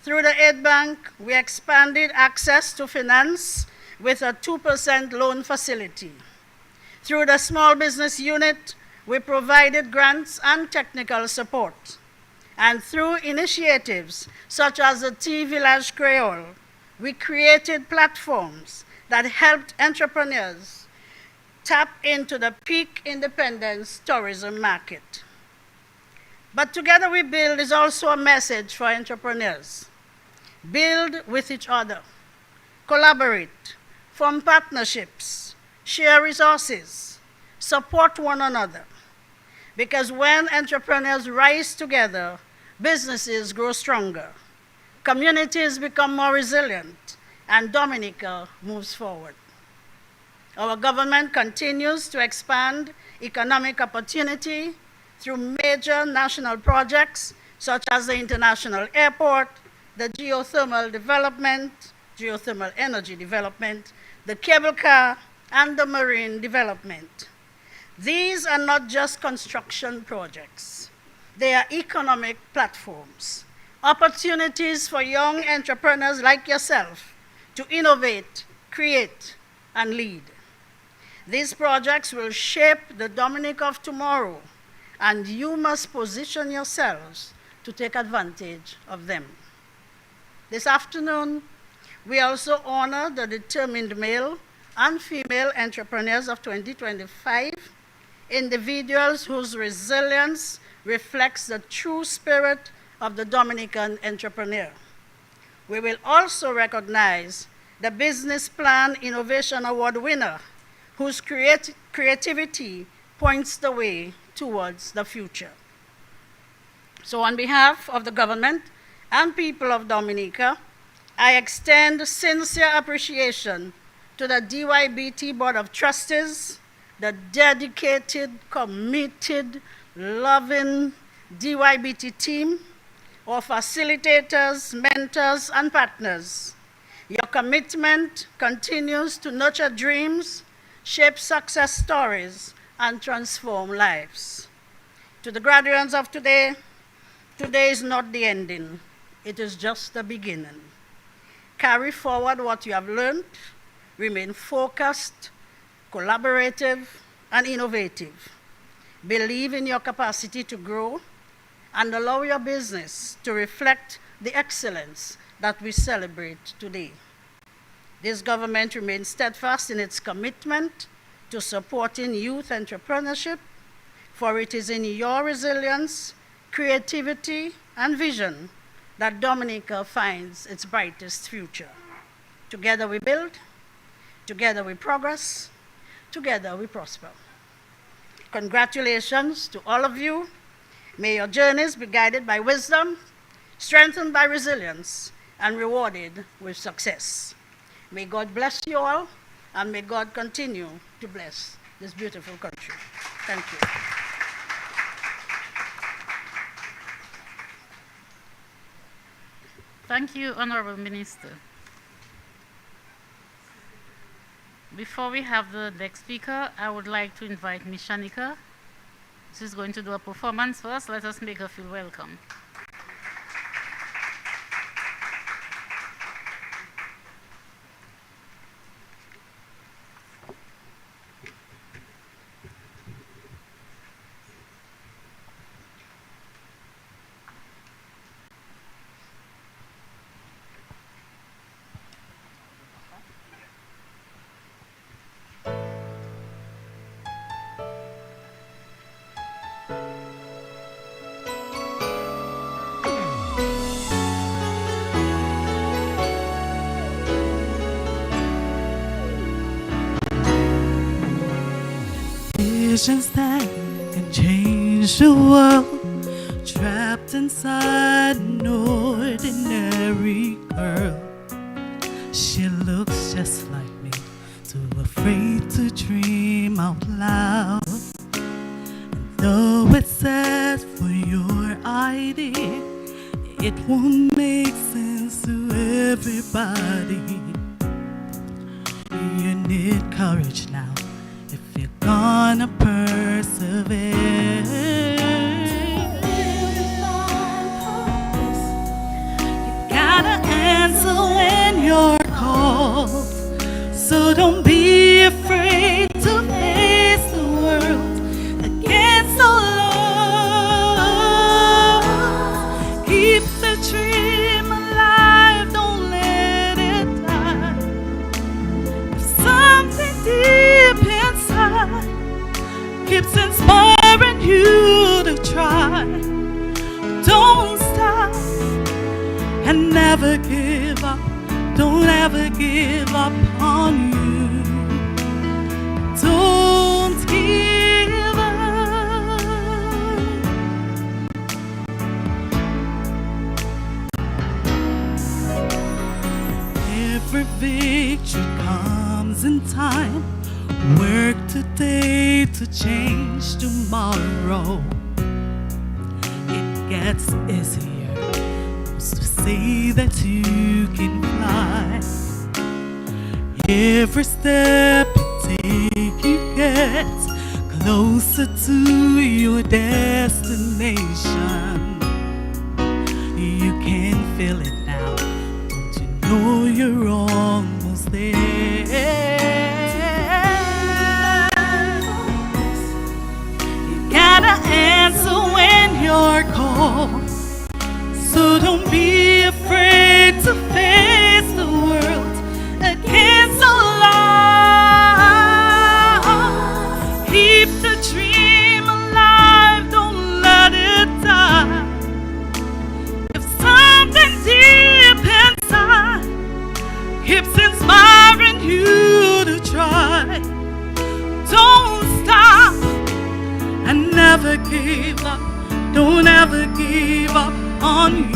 Through the Aid Bank, we expanded access to finance with a 2% loan facility. Through the Small Business Unit, we provided grants and technical support. And through initiatives such as the Tea Village Creole, we created platforms that helped entrepreneurs tap into the peak independence tourism market. But Together We Build is also a message for entrepreneurs. Build with each other, collaborate, form partnerships, share resources, support one another. Because when entrepreneurs rise together, businesses grow stronger, communities become more resilient, and Dominica moves forward. Our government continues to expand economic opportunity through major national projects such as the International Airport, the geothermal development, geothermal energy development, the cable car, and the marine development. These are not just construction projects. They are economic platforms, opportunities for young entrepreneurs like yourself to innovate, create, and lead. These projects will shape the Dominica of tomorrow, and you must position yourselves to take advantage of them. This afternoon, we also honor the determined male and female entrepreneurs of 2025, individuals whose resilience reflects the true spirit of the Dominican entrepreneur. We will also recognize the Business Plan Innovation Award winner, whose creativity points the way towards the future. So on behalf of the government and people of Dominica, I extend sincere appreciation to the DYBT Board of Trustees, the dedicated, committed, loving DYBT team, our facilitators, mentors, and partners. Your commitment continues to nurture dreams, shape success stories, and transform lives. To the graduates of today, today is not the ending. It is just the beginning. Carry forward what you have learned, remain focused, collaborative, and innovative. Believe in your capacity to grow, and allow your business to reflect the excellence that we celebrate today. This government remains steadfast in its commitment to supporting youth entrepreneurship, for it is in your resilience, creativity, and vision that Dominica finds its brightest future. Together we build, together we progress, together we prosper. Congratulations to all of you. May your journeys be guided by wisdom, strengthened by resilience, and rewarded with success. May God bless you all, and may God continue to bless this beautiful country. Thank you. Thank you, Honorable Minister. Before we have the next speaker, I would like to invite Ms. Shanika. She's going to do a performance first. Let us make her feel welcome. Visions that can change the world, trapped inside an ordinary girl. She looks just like me, too afraid to dream out loud. And though it's sad for your idea, it won't make sense to everybody. You need courage now if you're gonna persevere. You gotta answer when you're called, so don't be afraid to face the world against all odds. Keep the dream alive, don't let it die. If something deep inside keeps inspiring you to try, don't stop and never give up. Don't ever give up on you. Don't give up. Every victory comes in time. Work today to change tomorrow. It gets easier. Who's to say that you can fly? Every step you take, you get closer to your destination. You can feel it now. Don't you know you're almost there? Gotta answer when you're called, so don't be afraid to face the world against all odds. Keep the dream alive, don't let it die. If something deep inside keeps inspiring you to try, don't stop and never give up. Don't ever give up on you.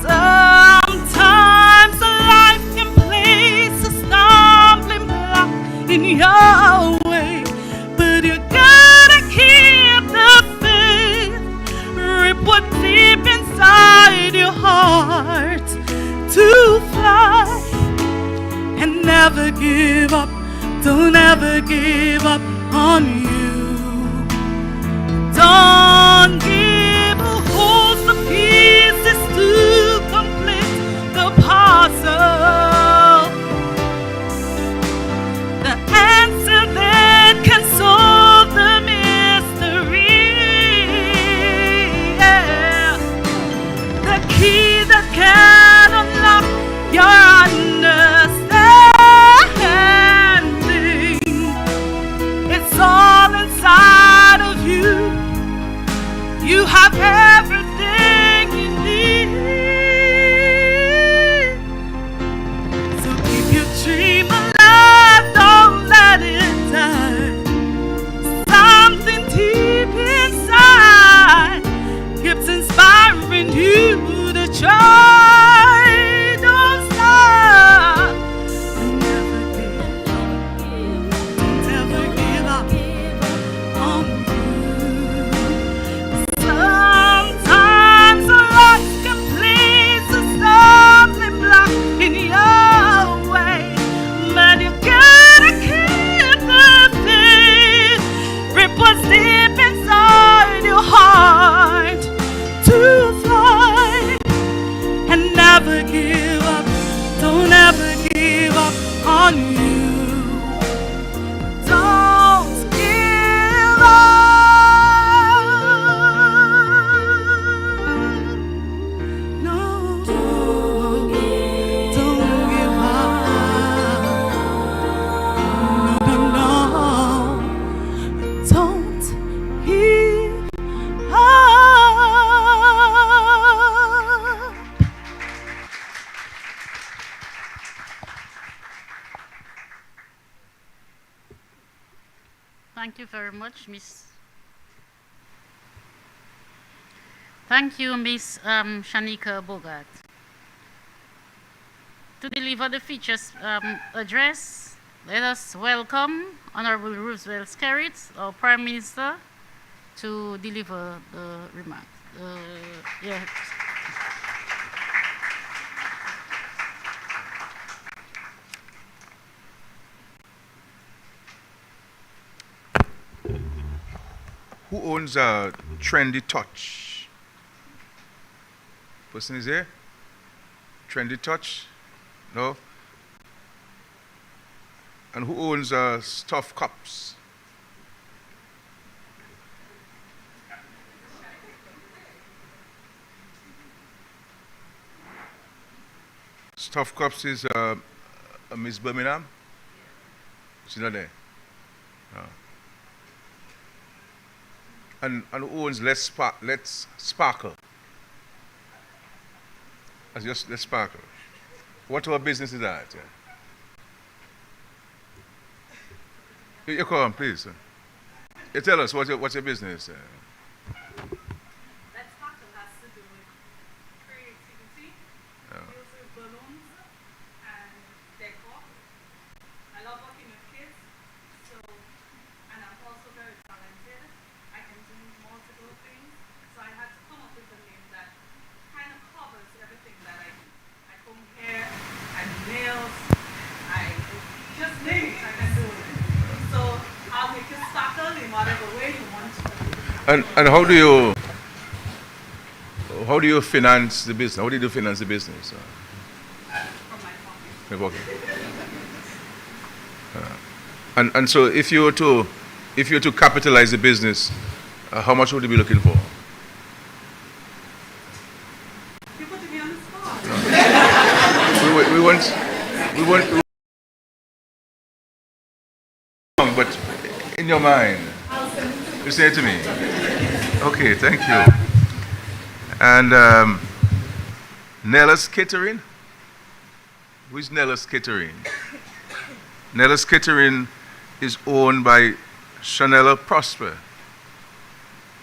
Sometimes life can place a stumbling block in your way, but you gotta keep the faith. Rip what's deep inside your heart to fly and never give up. Don't ever give up on you. Don't give hold the pieces to complete the puzzle. The answer that can solve the mystery. Yeah. The key that can unlock your understanding. It's all inside of you. Thank you very much, Miss. Thank you, Miss Shanika Bogart. To deliver the features address, let us welcome Honorable Roosevelt Skerrit, our Prime Minister, to deliver the remarks. Yeah. Who owns Trendy Touch? Person is here? Trendy Touch? No? And who owns Stuff Cups? Stuff Cups is Miss Birmingham? She's not there? No. And who owns Let's Sparkle? That's just Let's Sparkle. What our business is that? Yeah? You come, please. You tell us what's your business. Let's Sparkle has to do with creativity, deals with balloons and decor. I love working with kids, and I'm also very talented. I can do multiple things, so I had to come up with a name that kind of covers everything that I do. I comb hair, I do nails, I just name it, I can do it. So I'll make it sparkle in whatever way you want to. And how do you finance the business? How do you finance the business? From my pocket. Your pocket. And so if you were to capitalize the business, how much would you be looking for? You put me on the spot. we want, but in your mind, you say it to me. Okay, thank you. And Nella's Catering. Who is Nella's Catering? Nella's Catering is owned by Chanella Prosper.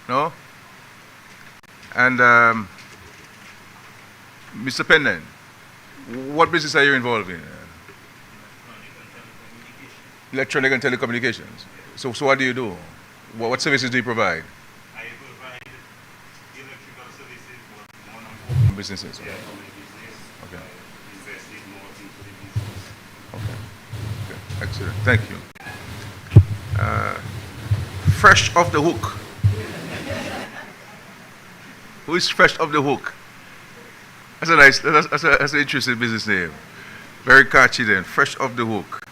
No? And Mr. Pendant, what business are you involved in? Electronic and telecommunications. So what do you do? What services do you provide? I provide electrical services, but more than Businesses. yeah, for my business. Okay. I invested more into the business. Okay. Excellent. Thank you. Fresh off the hook. Who is fresh off the hook? That's an interesting business name. Very catchy then. Fresh off the hook.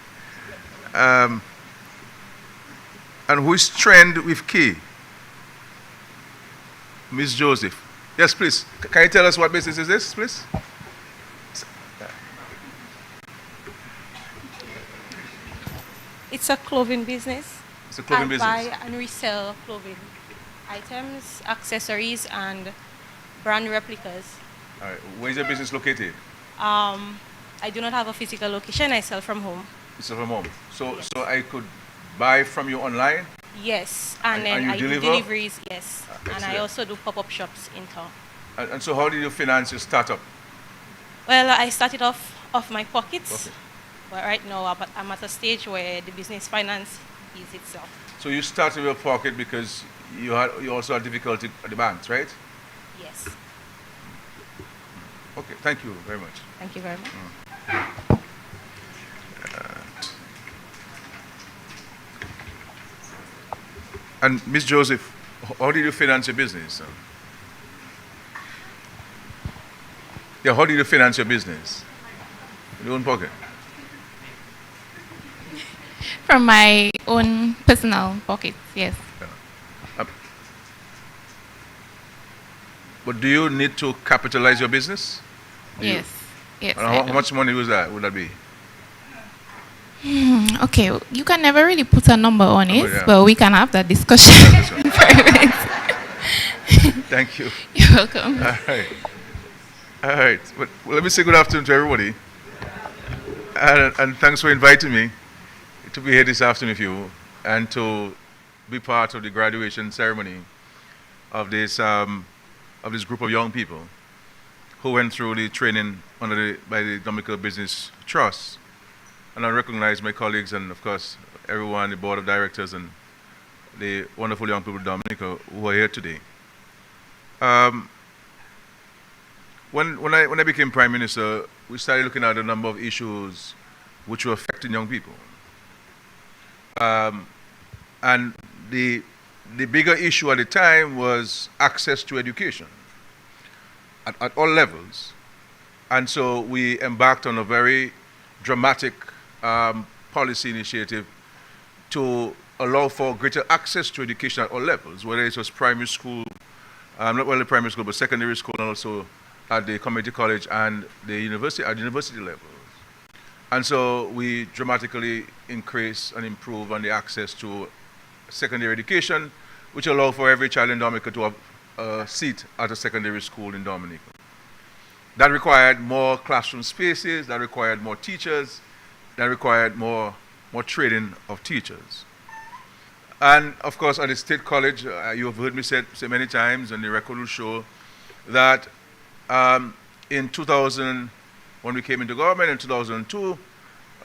And who is Trend with Key? Miss Joseph. Yes, please. Can you tell us what business is this, please? It's a clothing business. It's a clothing I business. buy and resell clothing items, accessories, and brand replicas. All right. Where is your business located? I do not have a physical location. I sell from home. It's from home. So I could buy from you online? Yes, and then you I do deliver? deliveries. Yes, and I excellent. also do pop-up shops in town. And so how did you finance your startup? Well, I started off my pockets, Okay. but right now I'm at a stage where the business finance is itself. So you started with your pocket because you also had difficulty at the banks, right? Yes. Okay, thank you very much. Thank you very much. And Miss Joseph, how did you finance your business? Yeah, how did you finance your business? In your own pocket? From my own personal pockets, yes. But do you need to capitalize your business? Yes. Yes. And I how do. much money would that be? Okay, you can never really put a number on it, yeah. but we can have that discussion. Thank you. You're welcome. All right. All right. Well, let me say good afternoon to everybody. And thanks for inviting me to be here this afternoon with you and to be part of the graduation ceremony of this group of young people who went through the training by the Dominica Business Trust. And I recognize my colleagues and, of course, everyone, the board of directors and the wonderful young people of Dominica who are here today. When I became Prime Minister, we started looking at a number of issues which were affecting young people. And the bigger issue at the time was access to education at all levels. And so we embarked on a very dramatic policy initiative to allow for greater access to education at all levels, whether it was primary school, not only primary school, but secondary school, and also at the community college and the university, at university levels. And so we dramatically increase and improve on the access to secondary education, which allow for every child in Dominica to have a seat at a secondary school in Dominica. That required more classroom spaces, that required more teachers, that required more training of teachers. And of course, at the State College, you have heard me say many times, and the record will show that in 2000, when we came into government in 2002,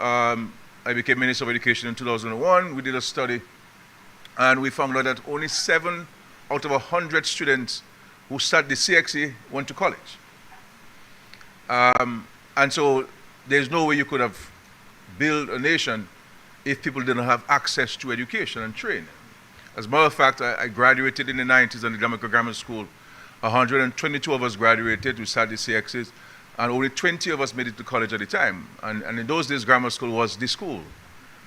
I became Minister of Education in 2001. We did a study, and we found out that only 7 out of 100 students who sat the CXE went to college. And so there's no way you could have built a nation if people didn't have access to education and training. As a matter of fact, I graduated in the 90s in the Dominica Grammar School. 122 of us graduated, we sat the CXs, and only 20 of us made it to college at the time. And in those days, grammar school was the school.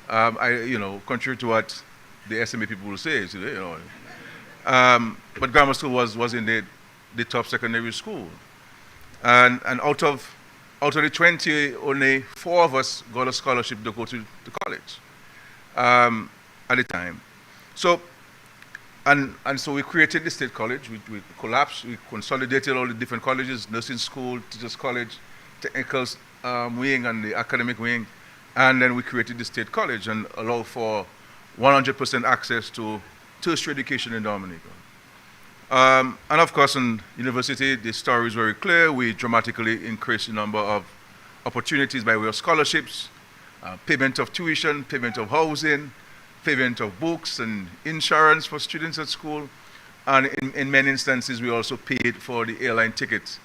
Contrary to what the SMA people will say, but grammar school was indeed the top secondary school. And out of the 20, only 4 of us got a scholarship to go to college at the time. So, and so we created the State College. We collapsed, we consolidated all the different colleges, nursing school, teachers college, technical wing and the academic wing, and then we created the State College and allowed for 100% access to tertiary education in Dominica. And of course, in university, the story is very clear. We dramatically increased the number of opportunities by way of scholarships, payment of tuition, payment of housing, payment of books and insurance for students at school. And in many instances, we also paid for the airline tickets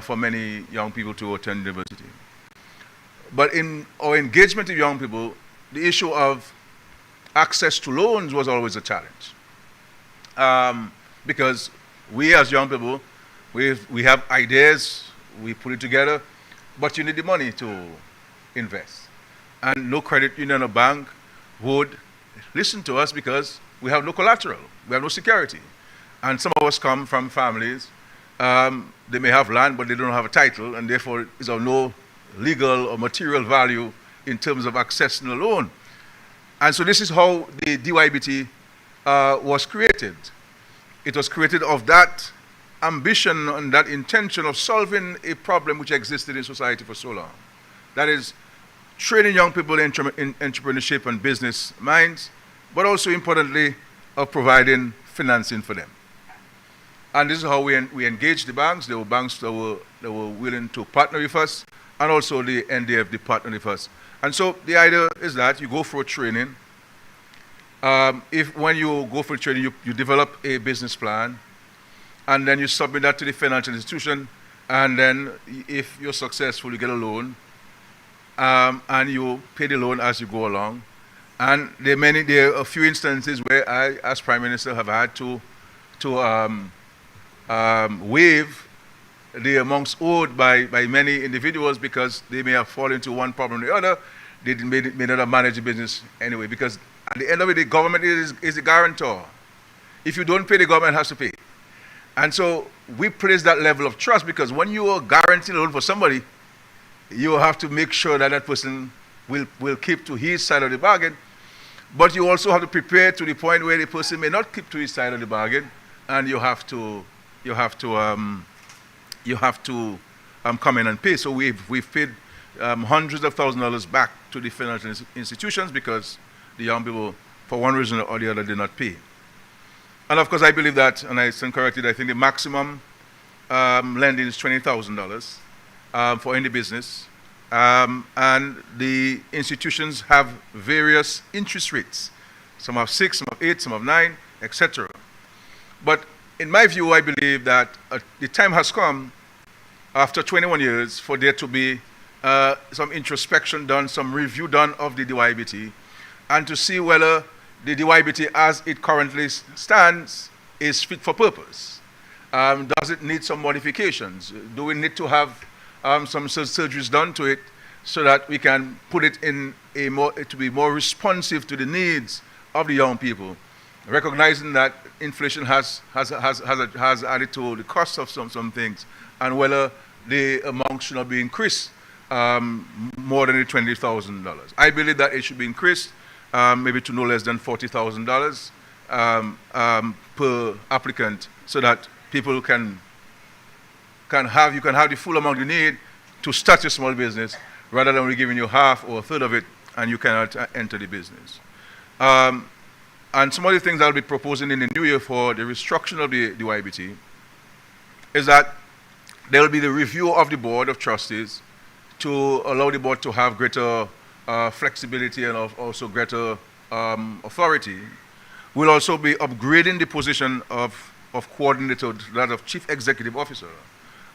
for many young people to attend university. But in our engagement with young people, the issue of access to loans was always a challenge. Because we as young people, we have ideas, we put it together, but you need the money to invest. And no credit union or bank would listen to us because we have no collateral, we have no security. And some of us come from families, they may have land, but they don't have a title, and therefore is of no legal or material value in terms of accessing a loan. And so this is how the DYBT was created. It was created of that ambition and that intention of solving a problem which existed in society for so long. That is, training young people in entrepreneurship and business minds, but also importantly, of providing financing for them. And this is how we engaged the banks. There were banks that were willing to partner with us, and also the NDF, they partnered with us. And so the idea is that you go for a training. When you go for training, you develop a business plan, and then you submit that to the financial institution, and then if you're successful, you get a loan, and you pay the loan as you go along. And there are a few instances where I, as Prime Minister, have had to waive the amounts owed by many individuals because they may have fallen into one problem or the other. They may not have managed the business anyway, because at the end of it, the government is the guarantor. If you don't pay, the government has to pay. And so we place that level of trust, because when you are guaranteeing a loan for somebody, you have to make sure that that person will keep to his side of the bargain. But you also have to prepare to the point where the person may not keep to his side of the bargain, and you have to come in and pay. So we've paid hundreds of thousands of dollars back to the financial institutions because the young people for one reason or the other, did not pay. And of course, I believe that, and I stand corrected, I think the maximum lending is $20,000 for any business. And the institutions have various interest rates. Some have 6, some have 8, some have 9, etc. But in my view, I believe that the time has come, after 21 years, for there to be some introspection done, some review done of the DYBT, and to see whether the DYBT as it currently stands is fit for purpose. Does it need some modifications? Do we need to have some surgeries done to it so that we can put it in to be more responsive to the needs of the young people, recognizing that inflation has added to the cost of some things, and whether the amount should not be increased more than the $20,000. I believe that it should be increased maybe to no less than $40,000 per applicant, so that people can have the full amount you need to start your small business, rather than only giving you half or a third of it and you cannot enter the business. And some of the things I'll be proposing in the new year for the restructuring of the DYBT is that there will be the review of the board of trustees to allow the board to have greater flexibility and also greater authority. We'll also be upgrading the position of coordinator to that of chief executive officer,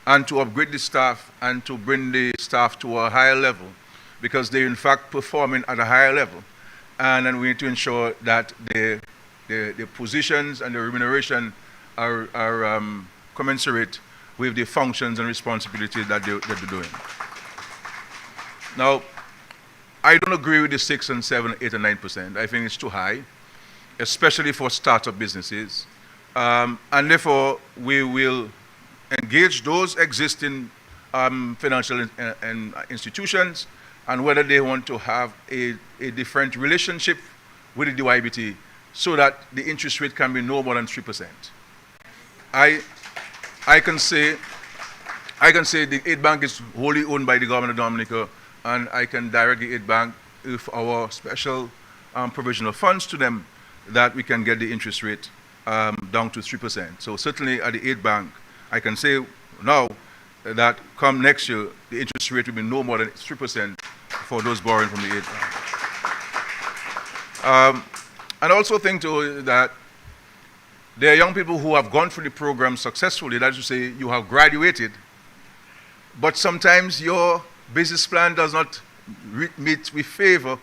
and to upgrade the staff and to bring the staff to a higher level, because they're in fact performing at a higher level. And then we need to ensure that the positions and the remuneration are commensurate with the functions and responsibilities that they're doing. Now, I don't agree with the 6 and 7, 8 and 9%. I think it's too high, especially for startup businesses. And therefore, we will engage those existing financial institutions, and whether they want to have a different relationship with the DYBT, so that the interest rate can be no more than 3%. I can say the aid bank is wholly owned by the government of Dominica, and I can direct the aid bank with our special provisional funds to them, that we can get the interest rate down to 3%. So certainly at the aid bank, I can say now that come next year, the interest rate will be no more than 3% for those borrowing from the aid bank. And also think too that there are young people who have gone through the program successfully. That is to say, you have graduated, but sometimes your business plan does not meet with favor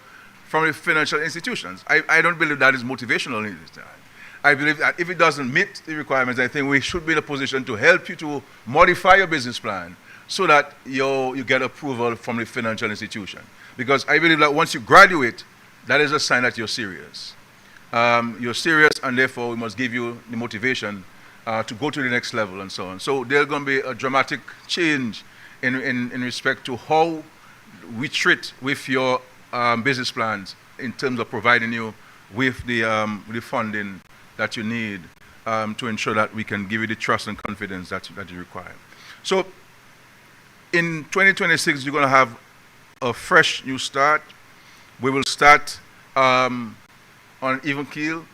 from the financial institutions. I don't believe that is motivational in this time. I believe that if it doesn't meet the requirements, I think we should be in a position to help you to modify your business plan so that you get approval from the financial institution. Because I believe that once you graduate, that is a sign that you're serious. You're serious, and therefore we must give you the motivation to go to the next level and so on. So there's going to be a dramatic change in respect to how we treat with your business plans in terms of providing you with the funding that you need to ensure that we can give you the trust and confidence that you require. So in 2026, you're going to have a fresh new start. We will start on even keel,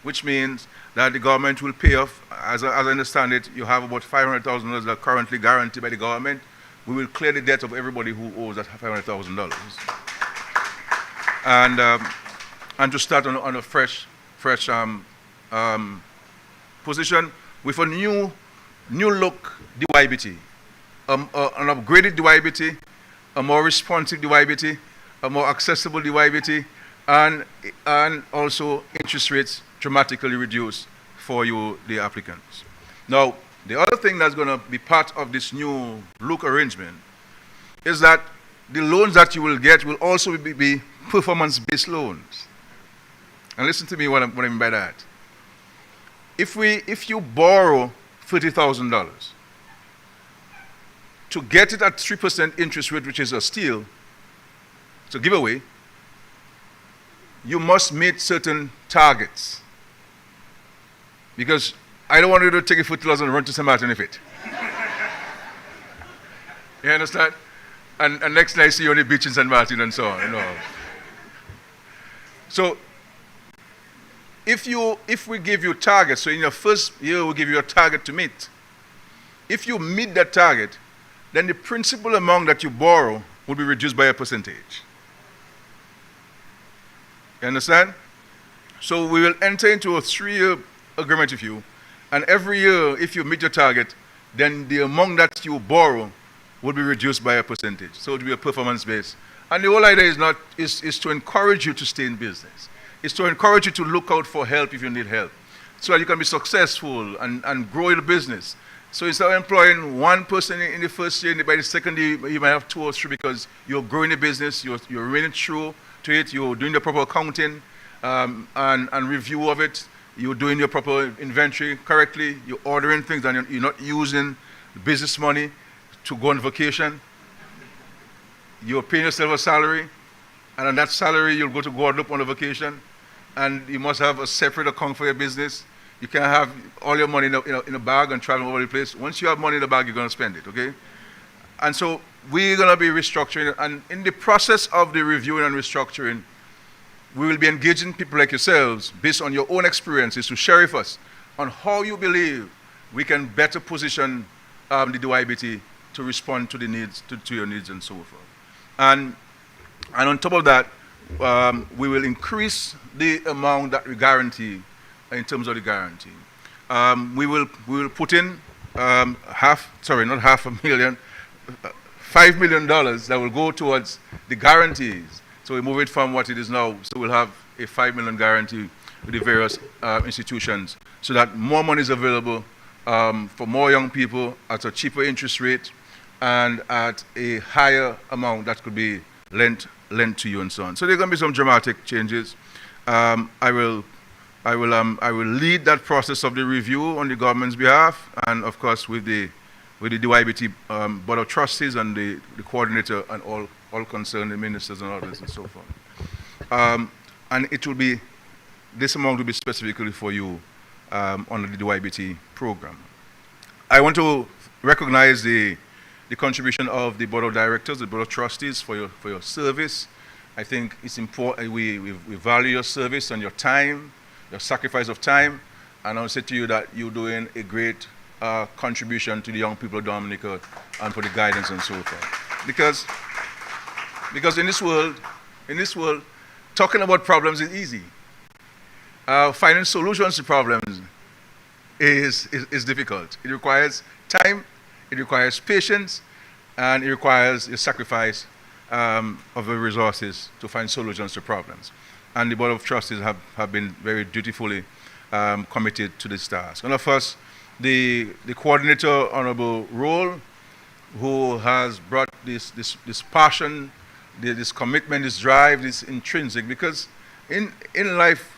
which means that the government will pay off. As I understand it, you have about $500,000 that are currently guaranteed by the government. We will clear the debt of everybody who owes that $500,000. And to start on a fresh position with a new look DYBT, an upgraded DYBT, a more responsive DYBT, a more accessible DYBT, and also interest rates dramatically reduced for you, the applicants. Now, the other thing that's going to be part of this new look arrangement is that the loans that you will get will also be performance-based loans. And listen to me what I mean by that. If you borrow $30,000 to get it at 3% interest rate, which is a steal, it's a giveaway, you must meet certain targets. Because I don't want you to take a $40,000 and run to St. Martin with it. You understand? And next night I see you on the beach in St. Martin and so on. You know. So if we give you targets, so in your first year we give you a target to meet. If you meet that target, then the principal amount that you borrow will be reduced by a percentage. You understand? So we will enter into a 3-year agreement with you, and every year, if you meet your target, then the amount that you borrow will be reduced by a percentage. So it will be a performance base. And the whole idea is to encourage you to stay in business. It's to encourage you to look out for help if you need help, so that you can be successful and grow your business. So instead of employing one person in the first year, by the second year you might have 2 or 3 because you're growing the business, you're running through to it, you're doing the proper accounting and review of it, you're doing your proper inventory correctly, you're ordering things, and you're not using business money to go on vacation. You're paying yourself a salary, and on that salary you'll go to Guadeloupe on a vacation, and you must have a separate account for your business. You can't have all your money in a bag and travel all over the place. Once you have money in the bag, you're going to spend it, okay? And so we're going to be restructuring, and in the process of the reviewing and restructuring, we will be engaging people like yourselves based on your own experiences to share with us on how you believe we can better position the DYBT to respond to the needs, to your needs and so forth. And on top of that, we will increase the amount that we guarantee in terms of the guarantee. We will put in $5 million that will go towards the guarantees. So we move it from what it is now. So we'll have a $5 million guarantee with the various institutions, so that more money is available for more young people at a cheaper interest rate and at a higher amount that could be lent to you and so on. So there are going to be some dramatic changes. I will lead that process of the review on the government's behalf, and of course with the DYBT Board of Trustees and the coordinator and all concerned, the ministers and others and so forth. And it will be, this amount will be specifically for you under the DYBT program. I want to recognize the contribution of the Board of Directors, the Board of Trustees for your service. I think it's important, we value your service and your time, your sacrifice of time, and I'll say to you that you're doing a great contribution to the young people of Dominica and for the guidance and so forth. Because in this world, talking about problems is easy. Finding solutions to problems is difficult. It requires time, it requires patience, and it requires a sacrifice of the resources to find solutions to problems. And the Board of Trustees have been very dutifully committed to this task. And of course, the coordinator, Honorable Roll, who has brought this passion, this commitment, this drive, this intrinsic, because in life,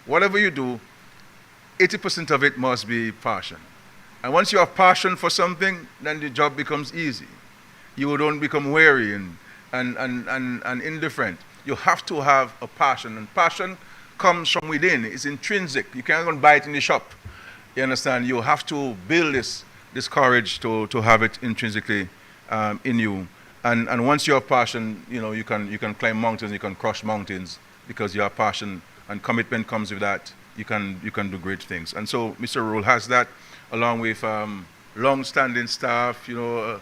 whatever you do, 80% of it must be passion. And once you have passion for something, then the job becomes easy. You don't become weary and indifferent. You have to have a passion, and passion comes from within. It's intrinsic. You can't go and buy it in the shop. You understand? You have to build this courage to have it intrinsically in you. And once you have passion, you can climb mountains, you can crush mountains, because you have passion and commitment comes with that. You can do great things. And so Mr. Rule has that, along with long-standing staff, who've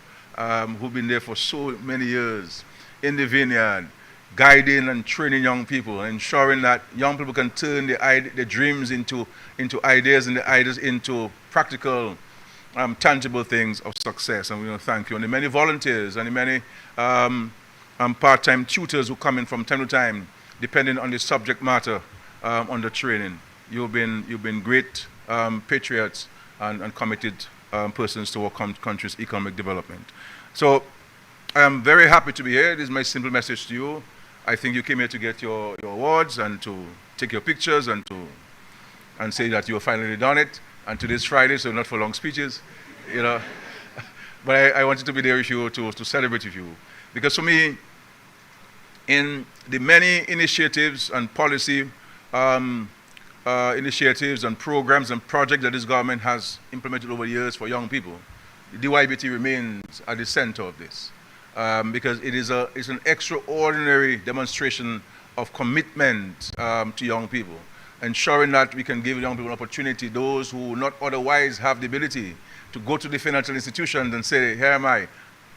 been there for so many years in the vineyard, guiding and training young people, ensuring that young people can turn the dreams into ideas and the ideas into practical, tangible things of success. And we want to thank you. And the many volunteers and the many part-time tutors who come in from time to time, depending on the subject matter on the training. You've been great patriots and committed persons to our country's economic development. So I'm very happy to be here. This is my simple message to you. I think you came here to get your awards and to take your pictures and say that you have finally done it. And today's Friday, so not for long speeches, But I wanted to be there with you to celebrate with you. Because for me, in the many initiatives and policy initiatives and programs and projects that this government has implemented over the years for young people, the DYBT remains at the center of this. Because it's an extraordinary demonstration of commitment to young people. ensuring that we can give young people an opportunity, those who not otherwise have the ability to go to the financial institutions and say, here am I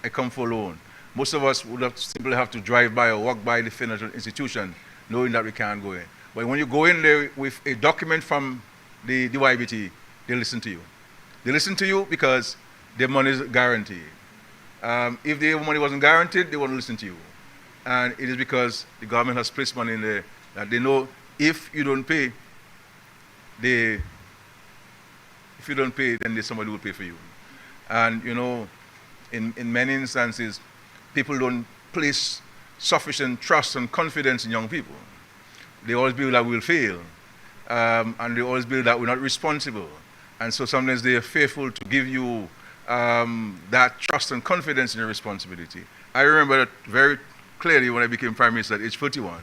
come for loan. Most of us would simply have to drive by or walk by the financial institution knowing that we can't go in. But when you go in there with a document from the YBT, they listen to you. They listen to you because their money is guaranteed. If their money wasn't guaranteed, they wouldn't listen to you. And it is because the government has placed money in there that they know if you don't pay, then somebody will pay for you. And you know, in many instances, people don't place sufficient trust and confidence in young people. They always believe that we'll fail, and they always believe that we're not responsible. And so sometimes they are fearful to give you that trust and confidence in your responsibility. I remember that very clearly when I became Prime Minister at age 41,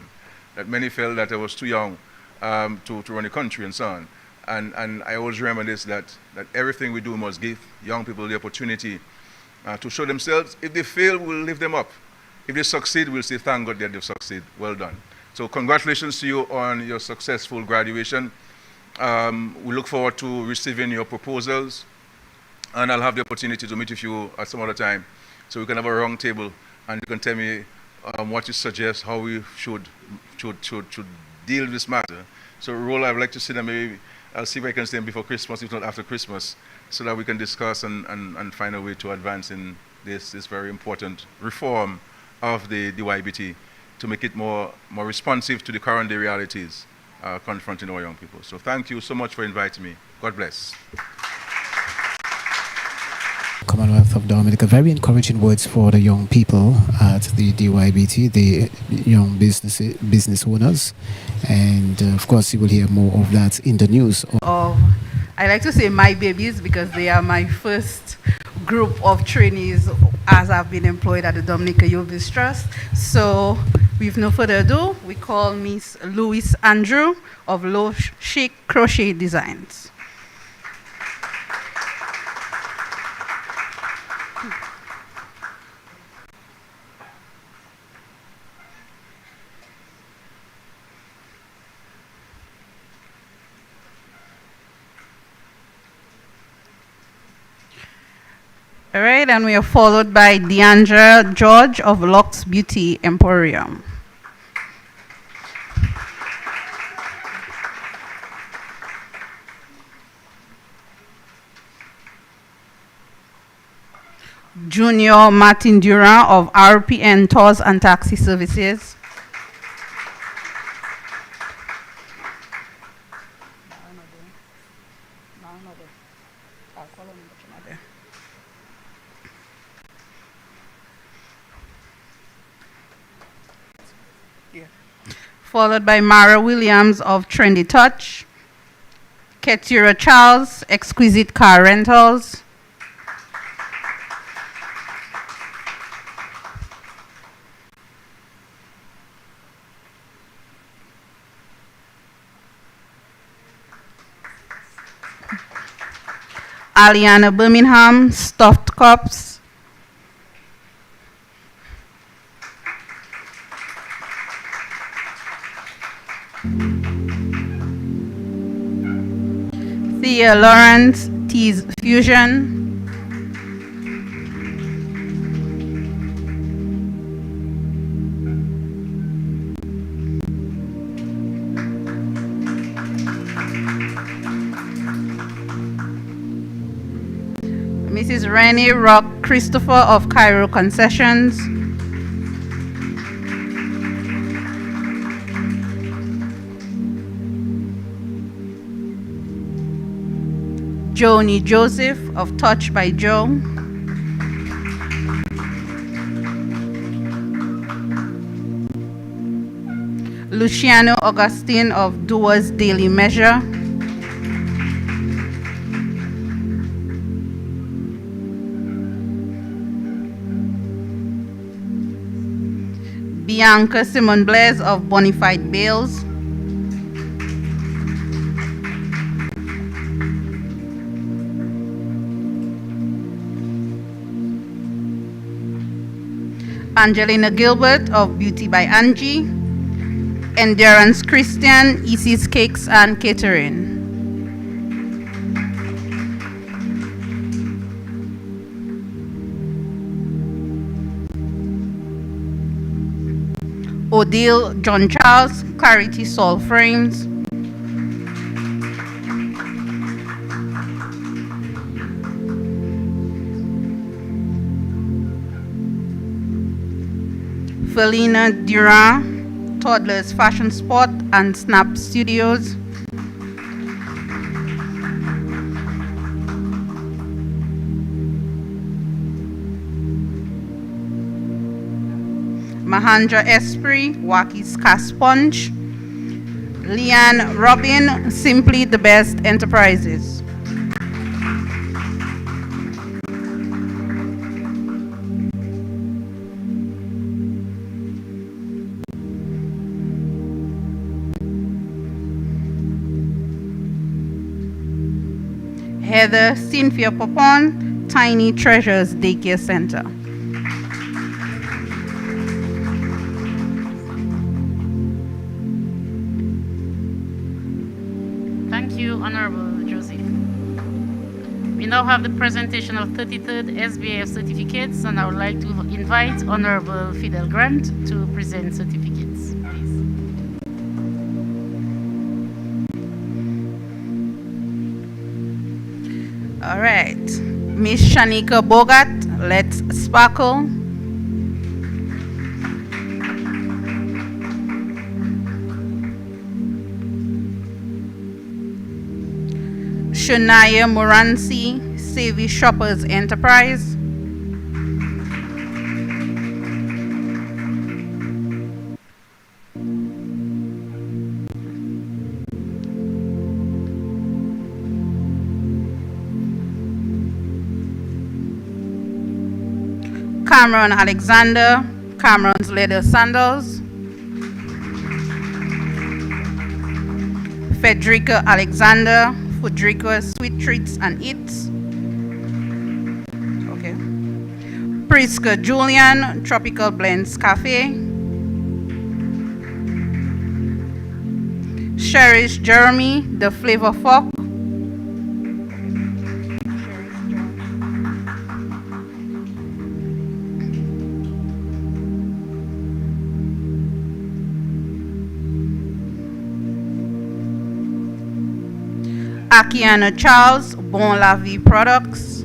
that many felt that I was too young to run the country and so on. And I always remember this, that everything we do must give young people the opportunity to show themselves. If they fail, we'll lift them up. If they succeed, we'll say, thank God that they've succeeded. Well done. So congratulations to you on your successful graduation. We look forward to receiving your proposals, and I'll have the opportunity to meet with you at some other time so we can have a round table and you can tell me what you suggest, how we should deal with this matter. So Roll, I'd like to see them, maybe I'll see if I can see them before Christmas, if not after Christmas, so that we can discuss and find a way to advance in this very important reform of the YBT to make it more responsive to the current day realities confronting our young people. So thank you so much for inviting me. God bless. Commonwealth of Dominica, very encouraging words for the young people at the DYBT, the young business owners, and of course you will hear more of that in the news. I like to say my babies because they are my first group of trainees as I've been employed at the Dominica Youth Business Trust. So with no further ado, we call Miss Louise Andrew of Low Chic Crochet Designs. All right, and we are followed by Deandra George of Lux Beauty Emporium. Junior Martin Durant of RPN Tours and Taxi Services. Followed by Mara Williams of Trendy Touch, Ketura Charles, Exquisite Car Rentals, Aliana Birmingham, Stuffed Cups, Thea Lawrence, Teas Fusion, Mrs. Rennie Rock Christopher of Cairo Concessions, Joni Joseph of Touch by Joe, Luciano Augustine of Doers Daily Measure, Bianca Simon Blaise of Bonafide Bales, Angelina Gilbert of Beauty by Angie, Endurance Christian, EC's Cakes and Catering. Odile John Charles, Clarity Soul Frames. Felina Durand, Toddlers Fashion Sport and Snap Studios. Mahandra Esprit, Waki's Cast Sponge. Leanne Robin, Simply the Best Enterprises. Heather Cynthia Popon, Tiny Treasures Daycare Center. Thank you, Honorable Joseph. We now have the presentation of 33rd SBF certificates, and I would like to invite Honorable Fidel Grant to present certificates, please. All right, Miss Shanika Bogart, Let's Sparkle. Shania Moranci, Savvy Shoppers Enterprise. Cameron Alexander, Cameron's Leather Sandals. Federica Alexander, Federica Sweet Treats and Eats. Okay. Priska Julian, Tropical Blends Cafe. Cherish Jeremy, The Flavor Fork. Akiana Charles, Bon La Vie Products.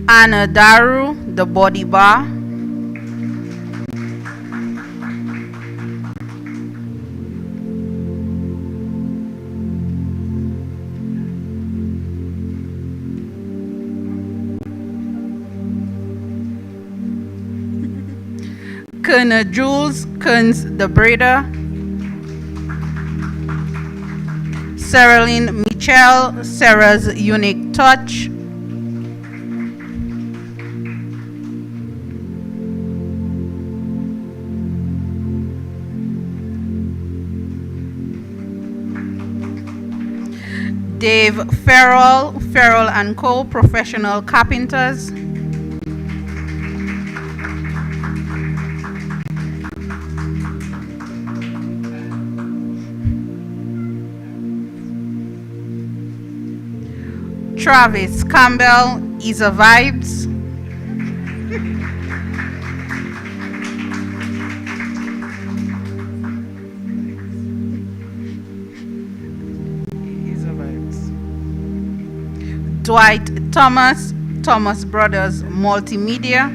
Anna Daru, The Body Bar. Colonel Jules, Kearns the Breeder. Sarah-Lynn Michelle, Sarah's Unique Touch. Dave Farrell, Farrell & Co. Professional Carpenters. Travis Campbell, Isa Vibes. Isa Vibes. Dwight Thomas, Thomas Brothers Multimedia.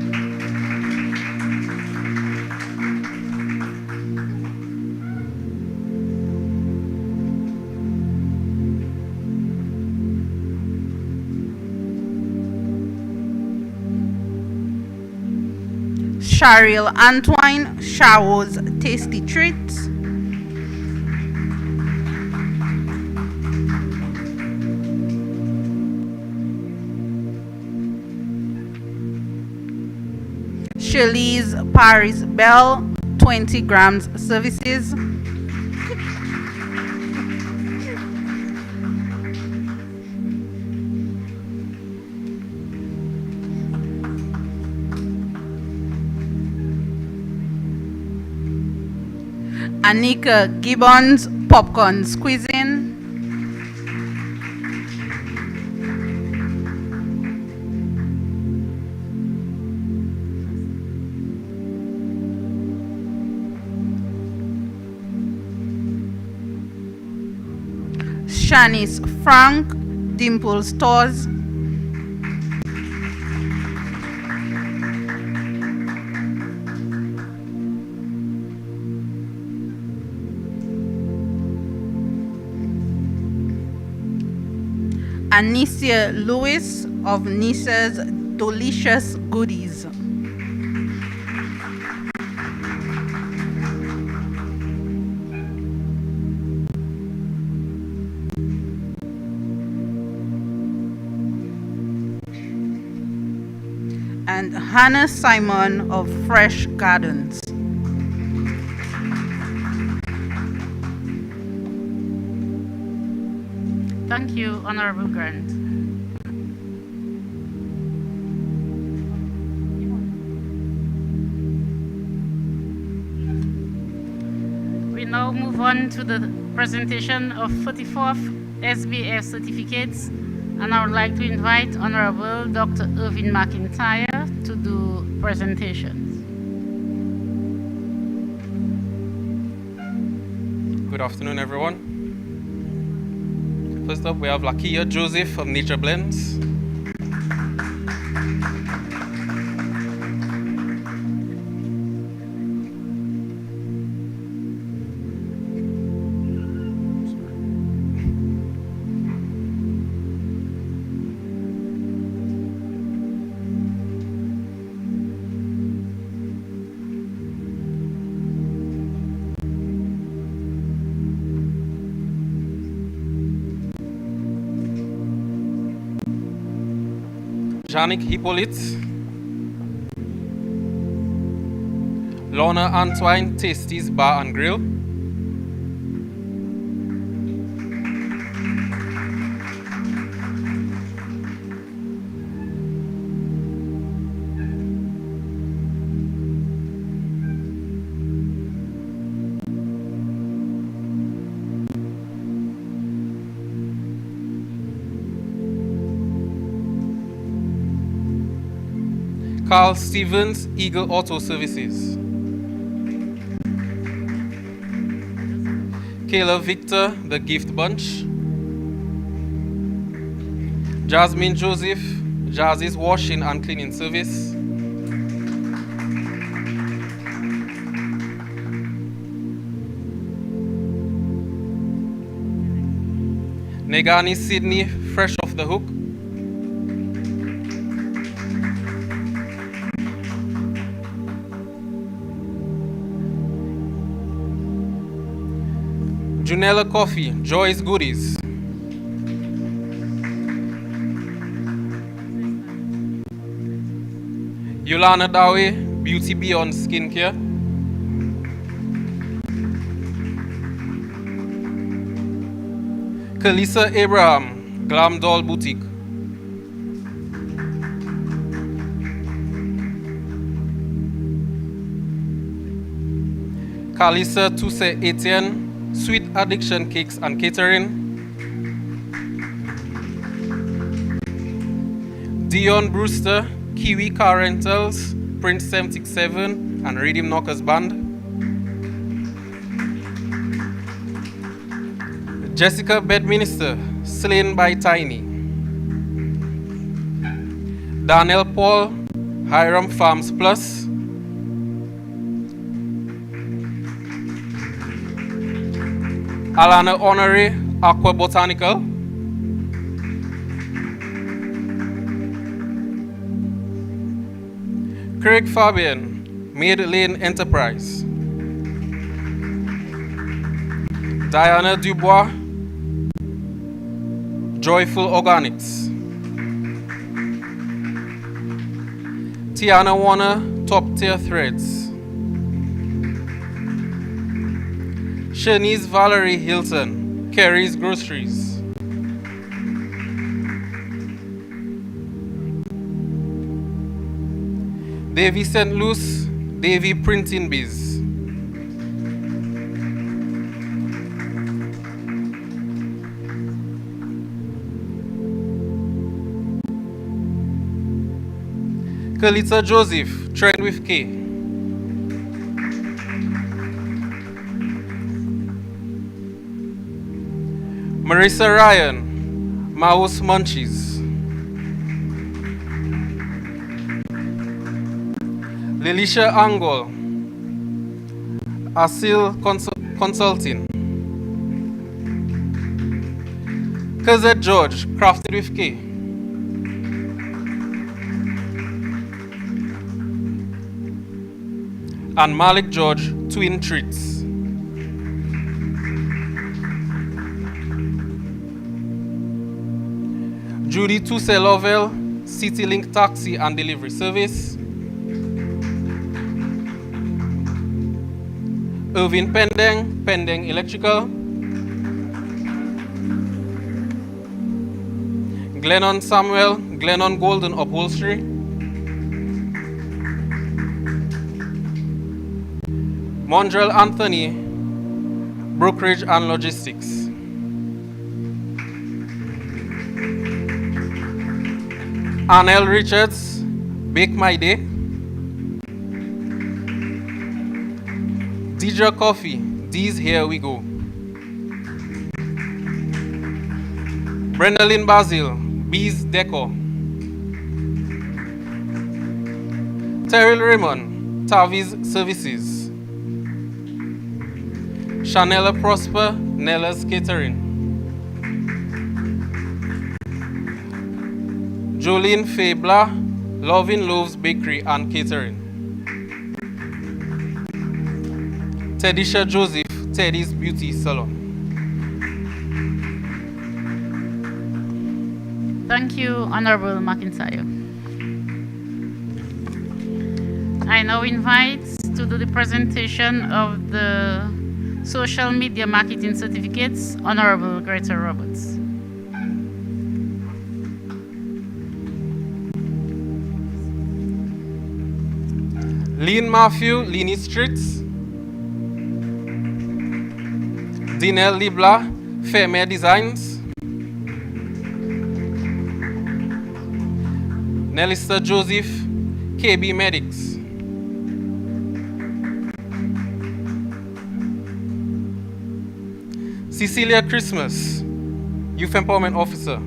Cheryl Antoine, Shawo's Tasty Treats. Shirley's Paris Bell, 20 grams services. Anika Gibbons popcorn squeezing. Shanice Frank Dimple Stores. Anicia Lewis of Nissa's Delicious Goodies. And Hannah Simon of Fresh Gardens. Thank you, Honorable Grant. We now move on to the presentation of 44th SBF certificates, and I would like to invite Honorable Dr. Irvin McIntyre to do presentations. Good afternoon, everyone. First up, we have Lakia Joseph of Nature Blends. Janik Hippolyte, Lorna Antoine Tasties Bar and Grill, Carl Stevens, Eagle Auto Services, Kayla Victor, The Gift Bunch, Jasmine Joseph, Jazzy's Washing and Cleaning Service, Negani Sydney, Fresh Off the Hook, Junella Coffee, Joy's Goodies, Yolana Dawe, Beauty Beyond Skincare, Kalisa Abraham, Glam Doll Boutique, Kalisa Toussaint Etienne, Sweet Addiction Cakes and Catering, Dion Brewster, Kiwi Car Rentals, Prince 77 and Rhythm Knockers Band, Jessica Bedminster, Slain by Tiny, Daniel Paul, Hiram Farms Plus, Alana Honore, Aqua Botanical, Craig Fabian, Maid Lane Enterprise, Diana Dubois, Joyful Organics, Tiana Warner, Top Tier Threads, Shanice Valerie Hilton, Kerry's Groceries. Davy St. Louis, Davy Printing Biz. Kalita Joseph, Trend with K. Marissa Ryan, Maus Munchies. Lilisha Angol, Asil Consulting. KZ George, Crafted with K. And Malik George, Twin Treats. Judy Toussaint Lovell, CityLink Taxi and Delivery Service. Irvin Pendeng, Pendeng Electrical. Glennon Samuel, Glennon Golden Upholstery. Mondrell Anthony, Brokerage and Logistics. Arnell Richards, Bake My Day. Deidre Coffee, D's Here We Go. Brenda Lynn Basil, B's Decor. Terrell Raymond, Tavi's Services. Chanela Prosper, Nella's Catering. Jolene Fabla, Loving Loaves Bakery and Catering. Teddisha Joseph, Teddy's Beauty Salon. Thank you, Honorable McIntyre. I now invite to do the presentation of the Social Media Marketing Certificates, Honorable Greta Roberts. Lean Matthew, Leany Streets. Dinel Libla, Fairmere Designs. Nelista Joseph, KB Medics. Cecilia Christmas, Youth Empowerment Officer.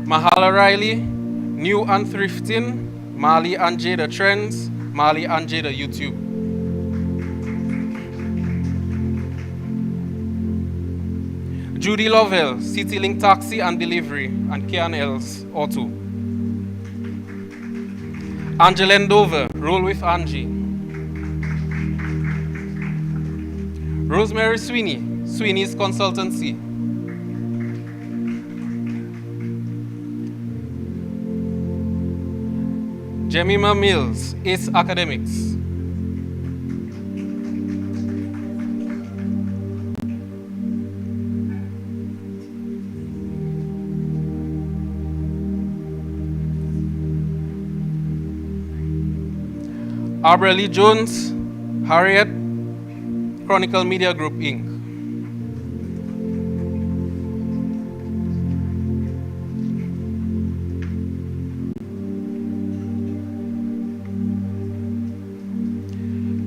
Mahala Riley, New and Thrifting, Marley and Jada Trends, Marley and Jada YouTube. Judy Lovell, CityLink Taxi and Delivery and K&L's Auto. Angela Dover, Roll with Angie. Rosemary Sweeney, Sweeney's Consultancy. Jemima Mills, Ace Academics. Arbor Lee Jones, Harriet, Chronicle Media Group, Inc.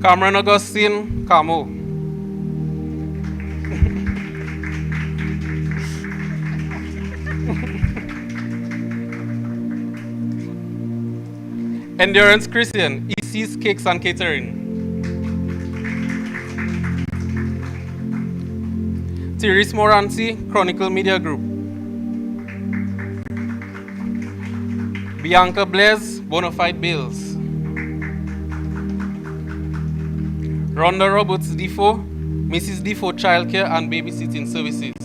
Cameron Augustine, Camo. Endurance Christian, EC's Cakes and Catering. Therese Moranti, Chronicle Media Group. Bianca Blaise, Bonafide Bills. Rhonda Roberts Defoe, Mrs. Defoe Childcare and Babysitting Services.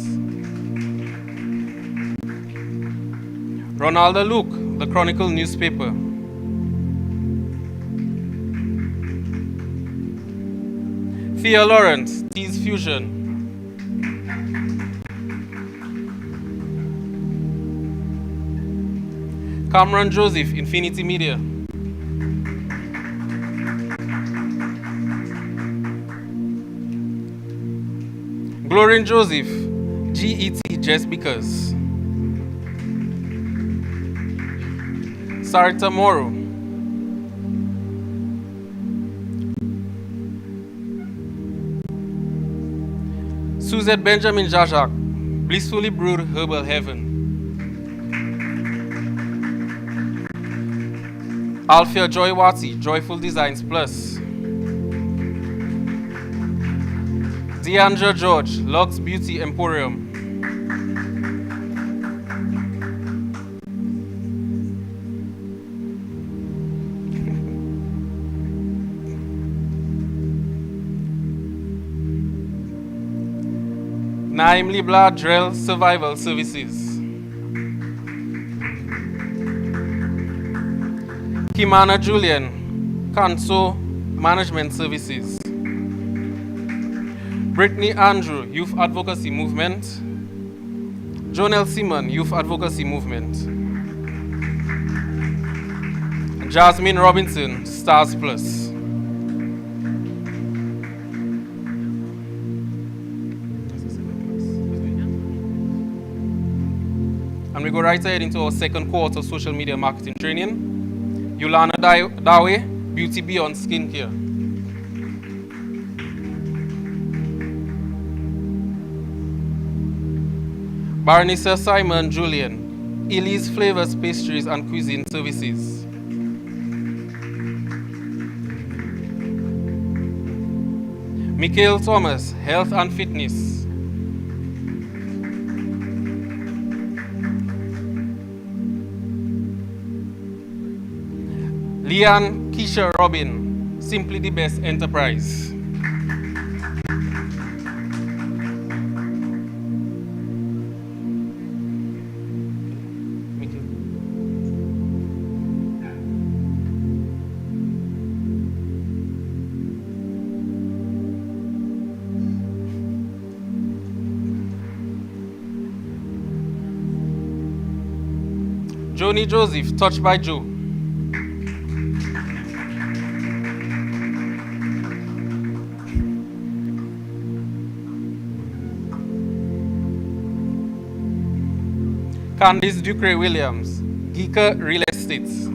Ronaldo Luke, The Chronicle Newspaper. Thea Lawrence, Tees Fusion. Cameron Joseph, Infinity Media. Glorin Joseph, GET Just Because. Sarita Moro. Suzette Benjamin Jajak, Blissfully Brewed Herbal Heaven. Alfia Joy Wati, Joyful Designs Plus. Deandra George, Lux Beauty Emporium. Naim Libla Drell Survival Services. Kimana Julian, Kanso Management Services. Brittany Andrew, Youth Advocacy Movement. Jonel Simon, Youth Advocacy Movement. Jasmine Robinson, Stars Plus. And we go right ahead into our second quarter social media marketing training. Yulana Dawe, Beauty Beyond Skincare. Barnisa Simon Julian, Elise Flavors Pastries and Cuisine Services. Mikhail Thomas, Health and Fitness. Leanne Keisha Robin, Simply the Best Enterprise. Joni Joseph, Touched by Joe. Candice Ducre Williams, Geeka Real Estates.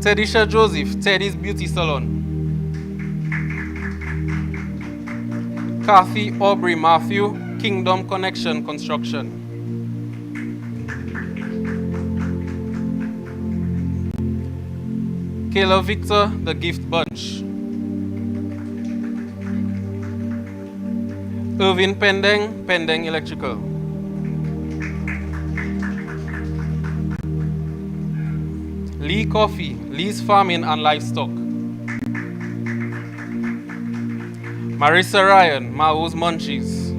Tedisha Joseph, Teddy's Beauty Salon. Kathy Aubrey Matthew, Kingdom Connection Construction. Kayla Victor, The Gift Bunch. Irvin Pendeng, Pendeng Electrical. Lee Coffee, Lee's Farming and Livestock. Marissa Ryan, Mao's Munchies.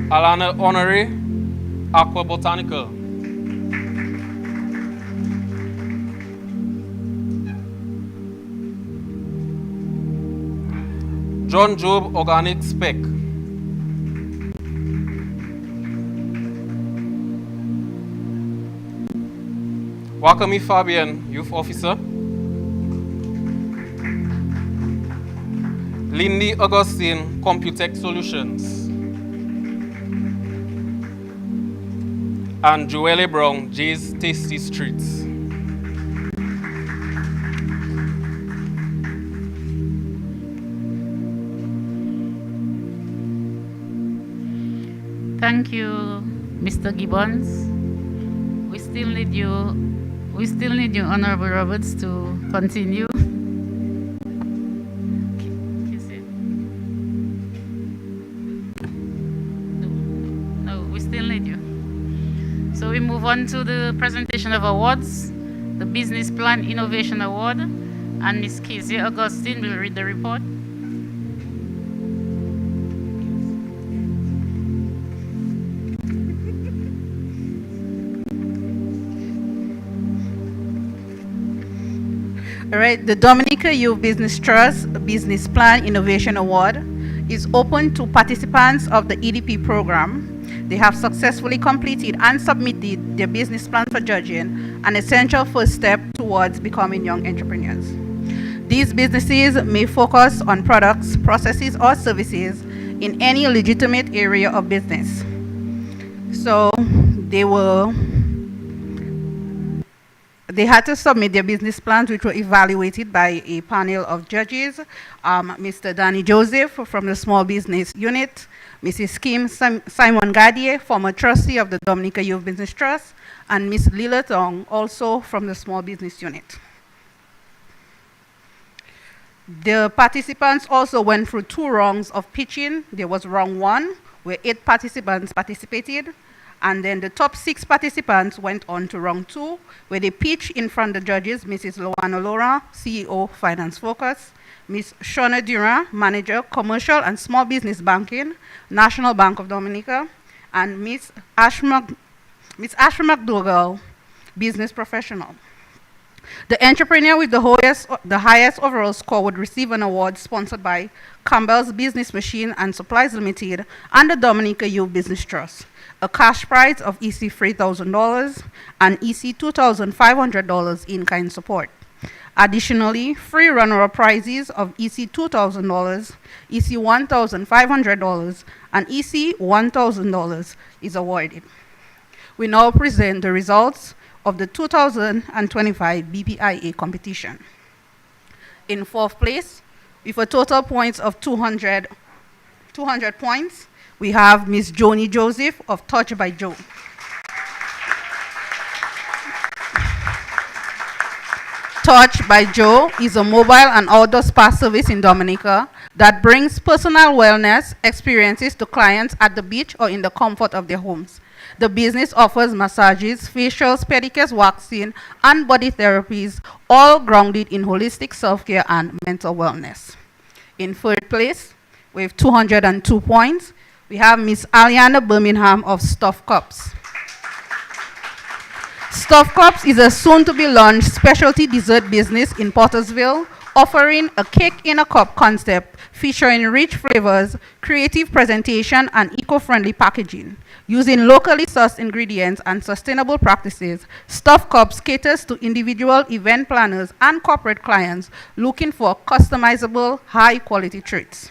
Alana Honore, Aqua Botanical. John Job Organic Spec. Wakami Fabian, Youth Officer. Lindy Augustine, Computech Solutions. And Joelle Brown, Jay's Tasty Streets. Thank you, Mr. Gibbons. We still need you, Honorable Roberts, to continue. No, we still need you. So we move on to the presentation of awards, the Business Plan Innovation Award, and Ms. Kezia Augustine will read the report. All right, the Dominica Youth Business Trust Business Plan Innovation Award is open to participants of the EDP program. They have successfully completed and submitted their business plan for judging, an essential first step towards becoming young entrepreneurs. These businesses may focus on products, processes, or services in any legitimate area of business. So they had to submit their business plans, which were evaluated by a panel of judges. Mr. Danny Joseph from the Small Business Unit, Mrs. Kim Simon Gadier, former trustee of the Dominica Youth Business Trust, and Ms. Lila Tong, also from the Small Business Unit. The participants also went through 2 rounds of pitching. There was round 1, where 8 participants participated. And then the top 6 participants went on to round 2, where they pitched in front of the judges, Mrs. Loana Laura, CEO, Finance Focus, Ms. Shona Durant, Manager, Commercial and Small Business Banking, National Bank of Dominica, and Ms. Ashma McDougall, Business Professional. The entrepreneur with the highest overall score would receive an award sponsored by Campbell's Business Machine and Supplies Limited and the Dominica Youth Business Trust, a cash prize of EC $3,000 and EC $2,500 in-kind support. Additionally, free runner-up prizes of EC $2,000, EC $1,500, and EC $1,000 is awarded. We now present the results of the 2025 BPIA competition. In 4th place, with a total points of 200 points, we have Ms. Joni Joseph of Touch by Joe. Touch by Joe is a mobile and outdoor spa service in Dominica that brings personal wellness experiences to clients at the beach or in the comfort of their homes. The business offers massages, facials, pedicures, waxing, and body therapies, all grounded in holistic self-care and mental wellness. In 3rd place, with 202 points, we have Miss Aliana Birmingham of Stuffed Cups. Stuffed Cups is a soon-to-be-launched specialty dessert business in Pottersville, offering a cake-in-a-cup concept featuring rich flavors, creative presentation, and eco-friendly packaging. Using locally sourced ingredients and sustainable practices, Stuffed Cups caters to individual event planners and corporate clients looking for customizable, high-quality treats.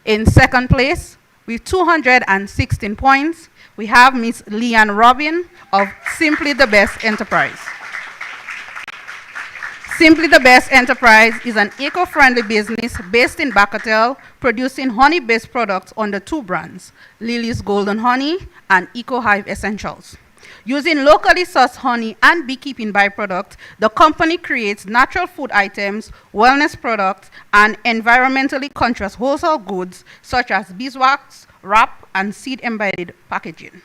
In 2nd place, with 216 points, we have Ms. Leanne Robin of Simply the Best Enterprise. Simply the Best Enterprise is an eco-friendly business based in Bacatel, producing honey-based products under 2 brands, Lily's Golden Honey and Eco Hive Essentials. Using locally sourced honey and beekeeping byproducts, the company creates natural food items, wellness products, and environmentally conscious household goods such as beeswax, wrap, and seed-embedded packaging.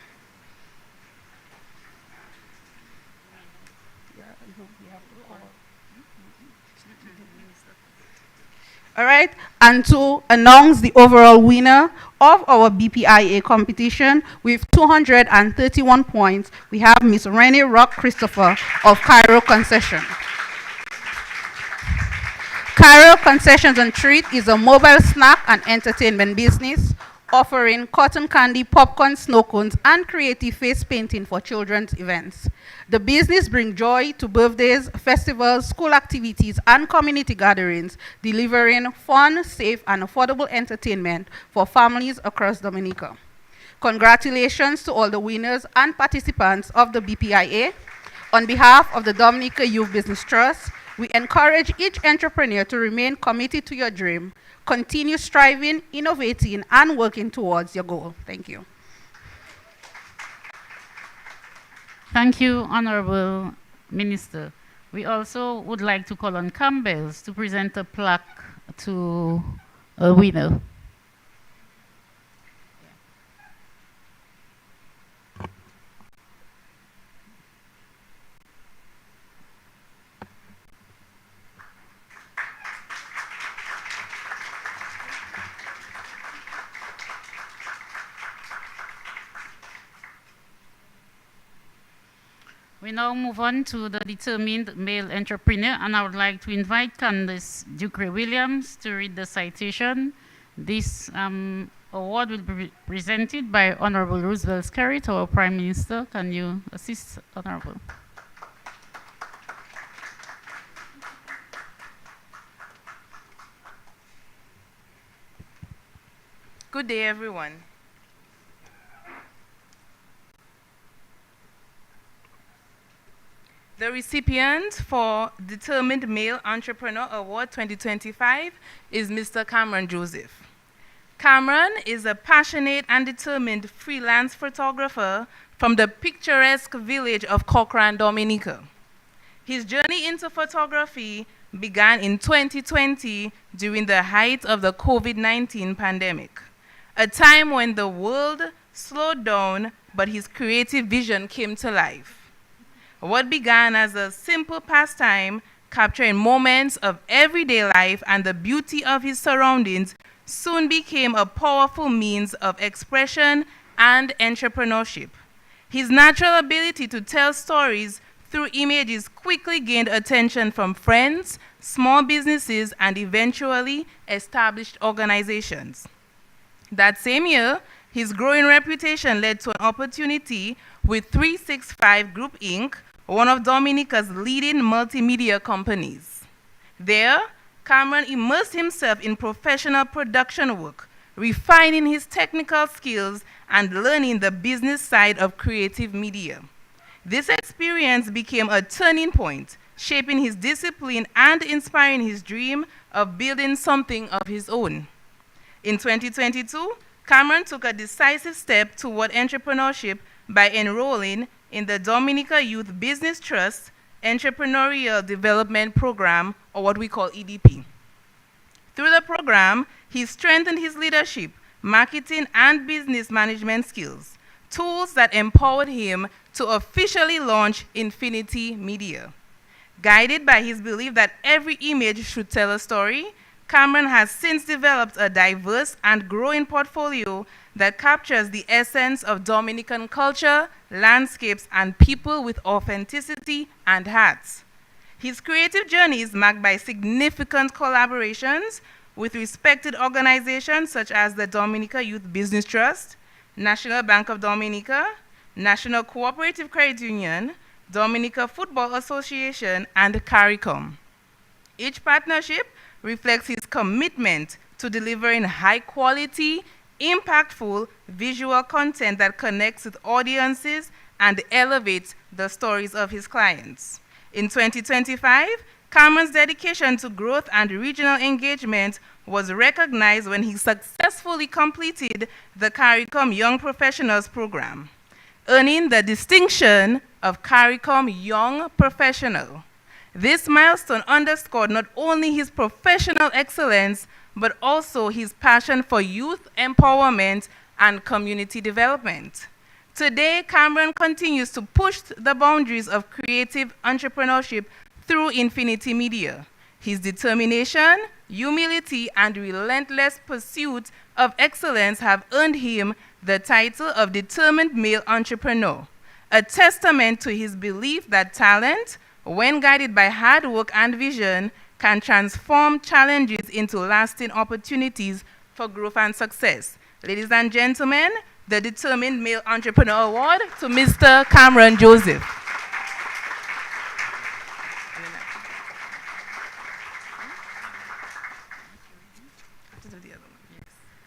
All right, and to announce the overall winner of our BPIA competition with 231 points, we have Ms. Renee Rock Christopher of Cairo Concession. Cairo Concessions and Treat is a mobile snack and entertainment business offering cotton candy, popcorn, snow cones, and creative face painting for children's events. The business brings joy to birthdays, festivals, school activities, and community gatherings, delivering fun, safe, and affordable entertainment for families across Dominica. Congratulations to all the winners and participants of the BPIA. On behalf of the Dominica Youth Business Trust, we encourage each entrepreneur to remain committed to your dream, continue striving, innovating, and working towards your goal. Thank you. Thank you, Honorable Minister. We also would like to call on Campbell's to present a plaque to a winner. We now move on to the determined male entrepreneur, and I would like to invite Candace Ducre Williams to read the citation. This award will be presented by Honorable Roosevelt Skerrit, our Prime Minister. Can you assist, Honorable? Good day, everyone. The recipient for Determined Male Entrepreneur Award 2025 is Mr. Cameron Joseph. Cameron is a passionate and determined freelance photographer from the picturesque village of Cochrane, Dominica. His journey into photography began in 2020 during the height of the COVID-19 pandemic, a time when the world slowed down, but his creative vision came to life. What began as a simple pastime, capturing moments of everyday life and the beauty of his surroundings, soon became a powerful means of expression and entrepreneurship. His natural ability to tell stories through images quickly gained attention from friends, small businesses, and eventually established organizations. That same year, his growing reputation led to an opportunity with 365 Group Inc., one of Dominica's leading multimedia companies. There, Cameron immersed himself in professional production work, refining his technical skills and learning the business side of creative media. This experience became a turning point, shaping his discipline and inspiring his dream of building something of his own. In 2022, Cameron took a decisive step toward entrepreneurship by enrolling in the Dominica Youth Business Trust Entrepreneurial Development Program, or what we call EDP. Through the program, he strengthened his leadership, marketing, and business management skills, tools that empowered him to officially launch Infinity Media. Guided by his belief that every image should tell a story, Cameron has since developed a diverse and growing portfolio that captures the essence of Dominican culture, landscapes, and people with authenticity and hearts. His creative journey is marked by significant collaborations with respected organizations such as the Dominica Youth Business Trust, National Bank of Dominica, National Cooperative Credit Union, Dominica Football Association, and CARICOM. Each partnership reflects his commitment to delivering high-quality, impactful visual content that connects with audiences and elevates the stories of his clients. In 2025, Cameron's dedication to growth and regional engagement was recognized when he successfully completed the CARICOM Young Professionals Program, earning the distinction of CARICOM Young Professional. This milestone underscored not only his professional excellence, but also his passion for youth empowerment and community development. Today, Cameron continues to push the boundaries of creative entrepreneurship through Infinity Media. His determination, humility, and relentless pursuit of excellence have earned him the title of Determined Male Entrepreneur, a testament to his belief that talent, when guided by hard work and vision, can transform challenges into lasting opportunities for growth and success. Ladies and gentlemen, the Determined Male Entrepreneur Award to Mr. Cameron Joseph.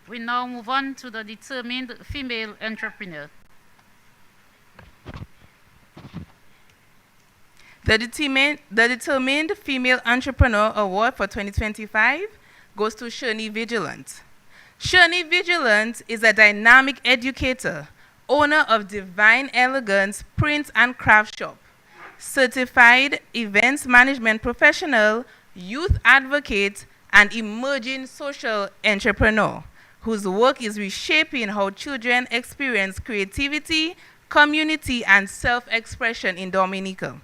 We now move on to the Determined Female Entrepreneur. The Determined Female Entrepreneur Award for 2025 goes to Shirley Vigilant. Shirley Vigilant is a dynamic educator, owner of Divine Elegance Print and Craft Shop, certified events management professional, youth advocate, and emerging social entrepreneur, whose work is reshaping how children experience creativity, community, and self-expression in Dominica.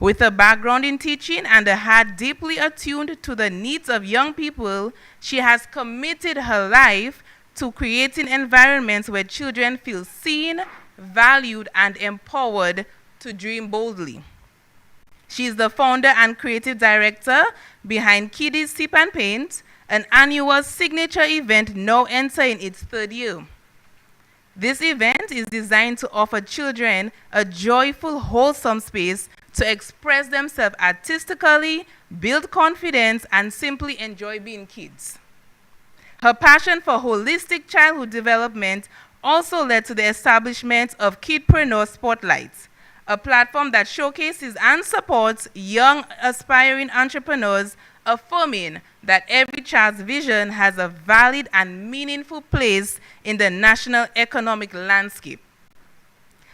With a background in teaching and a heart deeply attuned to the needs of young people, she has committed her life to creating environments where children feel seen, valued, and empowered to dream boldly. She is the founder and creative director behind Kiddies Sip and Paint, an annual signature event now entering its third year. This event is designed to offer children a joyful, wholesome space to express themselves artistically, build confidence, and simply enjoy being kids. Her passion for holistic childhood development also led to the establishment of Kidpreneur Spotlight, a platform that showcases and supports young aspiring entrepreneurs, affirming that every child's vision has a valid and meaningful place in the national economic landscape.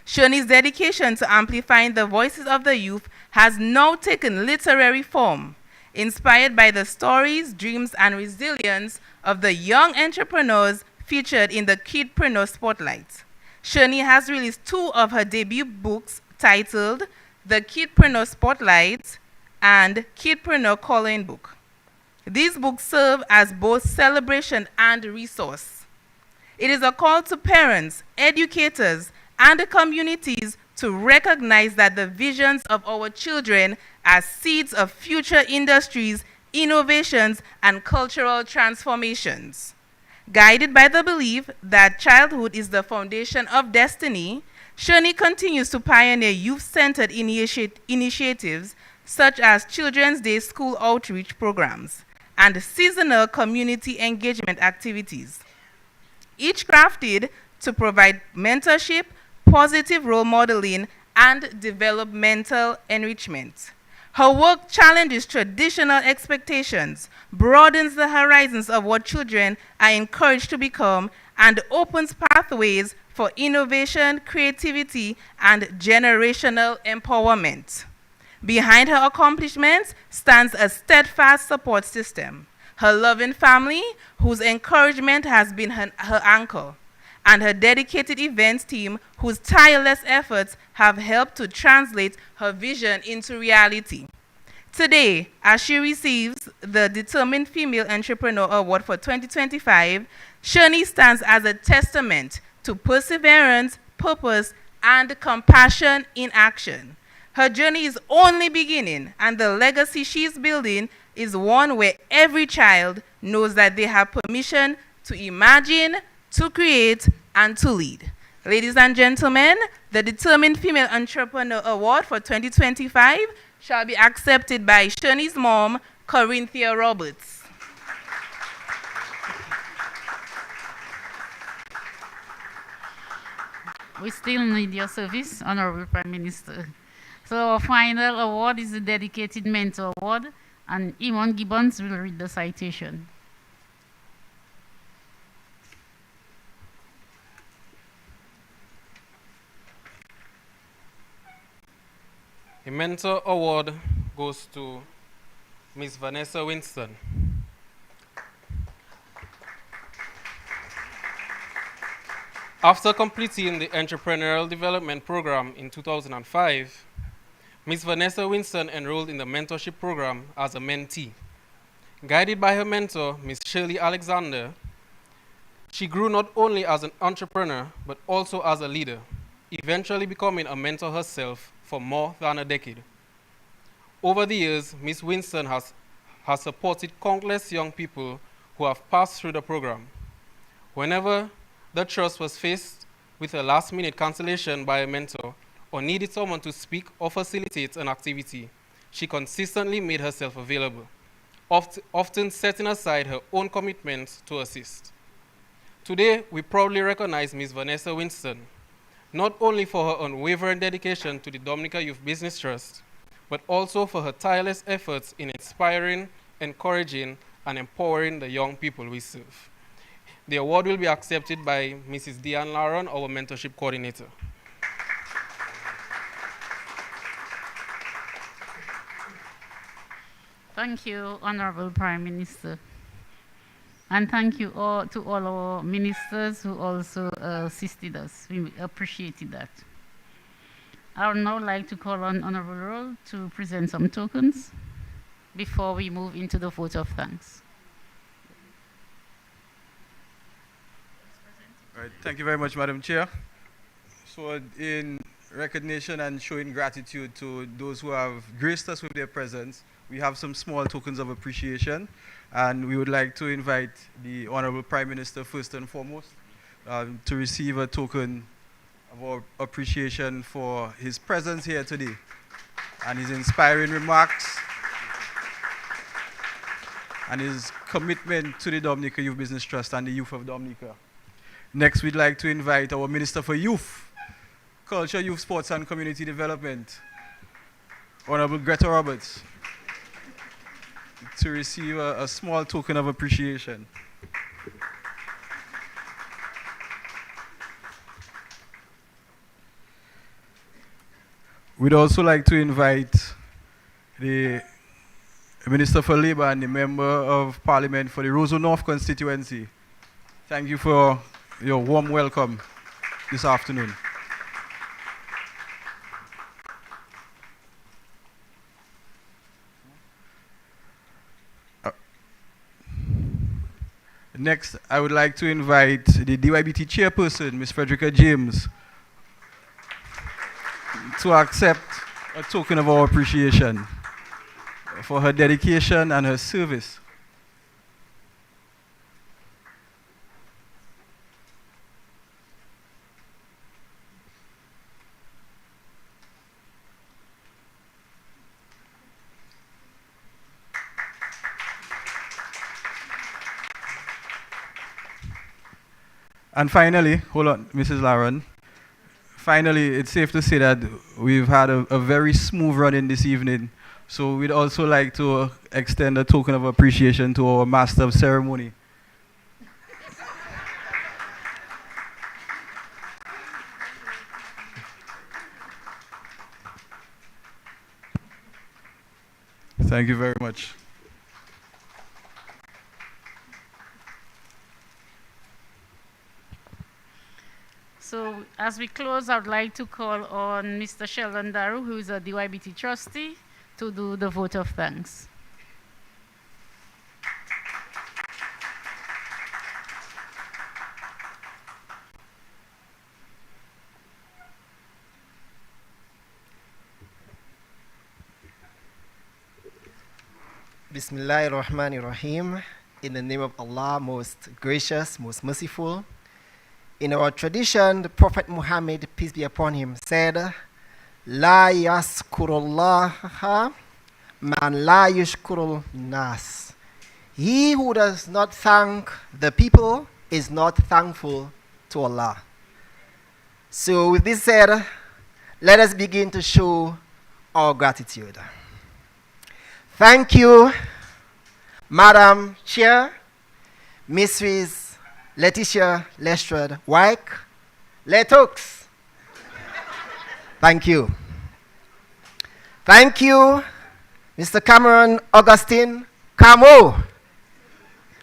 Shirley's dedication to amplifying the voices of the youth has now taken literary form, inspired by the stories, dreams, and resilience of the young entrepreneurs featured in the Kidpreneur Spotlight. Shirley has released 2 of her debut books titled The Kidpreneur Spotlight and Kidpreneur Coloring Book. These books serve as both celebration and resource. It is a call to parents, educators, and the communities to recognize that the visions of our children are seeds of future industries, innovations, and cultural transformations. Guided by the belief that childhood is the foundation of destiny, Shirley continues to pioneer youth-centered initiatives such as Children's Day school outreach programs and seasonal community engagement activities, each crafted to provide mentorship, positive role modeling, and developmental enrichment. Her work challenges traditional expectations, broadens the horizons of what children are encouraged to become, and opens pathways for innovation, creativity, and generational empowerment. Behind her accomplishments stands a steadfast support system, her loving family, whose encouragement has been her anchor, and her dedicated events team, whose tireless efforts have helped to translate her vision into reality. Today, as she receives the Determined Female Entrepreneur Award for 2025, Shirley stands as a testament to perseverance, purpose, and compassion in action. Her journey is only beginning, and the legacy she is building is one where every child knows that they have permission to imagine, to create, and to lead. Ladies and gentlemen, the Determined Female Entrepreneur Award for 2025 shall be accepted by Shirley's mom, Corinthia Roberts. We still need your service, Honorable Prime Minister. So our final award is the Dedicated Mentor Award, and Imon Gibbons will read the citation. The Mentor Award goes to Ms. Vanessa Winston. After completing the Entrepreneurial Development Program in 2005, Ms. Vanessa Winston enrolled in the mentorship program as a mentee. Guided by her mentor, Ms. Shirley Alexander, she grew not only as an entrepreneur, but also as a leader, eventually becoming a mentor herself for more than a decade. Over the years, Ms. Winston has supported countless young people who have passed through the program. Whenever the trust was faced with a last-minute cancellation by a mentor or needed someone to speak or facilitate an activity, she consistently made herself available, often setting aside her own commitment to assist. Today, we proudly recognize Ms. Vanessa Winston, not only for her unwavering dedication to the Dominica Youth Business Trust, but also for her tireless efforts in inspiring, encouraging, and empowering the young people we serve. The award will be accepted by Mrs. Diane Laron, our mentorship coordinator. Thank you, Honorable Prime Minister. And thank you all to all our ministers who also assisted us. We appreciated that. I would now like to call on Honorable Roll to present some tokens before we move into the vote of thanks. All right, thank you very much, Madam Chair. So in recognition and showing gratitude to those who have graced us with their presence, we have some small tokens of appreciation. And we would like to invite the Honorable Prime Minister first and foremost to receive a token of our appreciation for his presence here today and his inspiring remarks and his commitment to the Dominica Youth Business Trust and the youth of Dominica. Next, we'd like to invite our Minister for Youth, Culture, Youth, Sports and Community Development, Honorable Greta Roberts, to receive a small token of appreciation. We'd also like to invite the Minister for Labour and the Member of Parliament for the Roseau North constituency. Thank you for your warm welcome this afternoon. Next, I would like to invite the DYBT chairperson, Ms. Frederica James, to accept a token of our appreciation for her dedication and her service. And finally, hold on, Mrs. Laron. Finally, it's safe to say that we've had a very smooth run in this evening. So we'd also like to extend a token of appreciation to our Master of Ceremony. Thank you very much. So as we close, I would like to call on Mr. Sheldon Daru, who is a DYBT trustee, to do the vote of thanks. Bismillahir Rahmanir Rahim. In the name of Allah, most gracious, most merciful. In our tradition, the Prophet Muhammad, peace be upon him, said, La yaskurullaha man la yushkurul nas. He who does not thank the people is not thankful to Allah. So with this said, let us begin to show our gratitude. Thank you, Madam Chair, Mrs. Letitia Lestrade Wyke, Letux. Thank you. Thank you, Mr. Cameron Augustine Camo,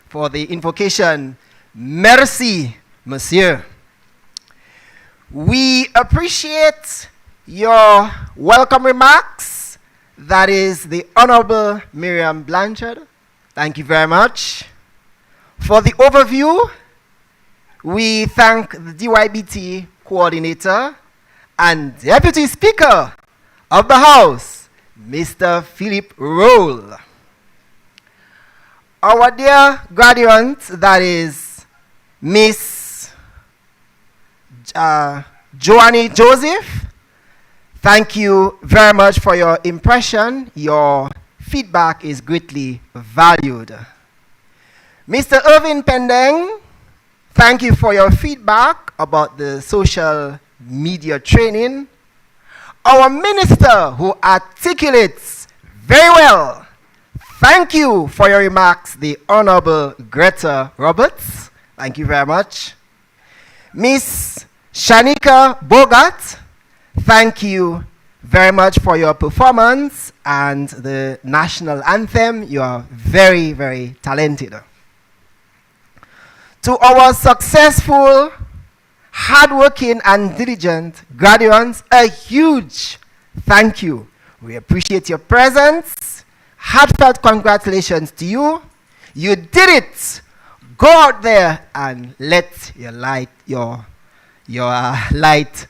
for the invocation. Merci, Monsieur. We appreciate your welcome remarks. That is the Honorable Miriam Blanchard. Thank you very much. For the overview, we thank the DYBT coordinator and Deputy Speaker of the House, Mr. Philip Roll. Our dear graduate, that is Miss Joannie Joseph, thank you very much for your impression. Your feedback is greatly valued. Mr. Irvin Pendeng, thank you for your feedback about the social media training. Our minister who articulates very well, thank you for your remarks, the Honorable Greta Roberts. Thank you very much. Miss Shanika Bogart, thank you very much for your performance and the national anthem. You are very, very talented. To our successful, hardworking, and diligent graduates, a huge thank you. We appreciate your presence. Heartfelt congratulations to you. You did it. Go out there and let your light, your light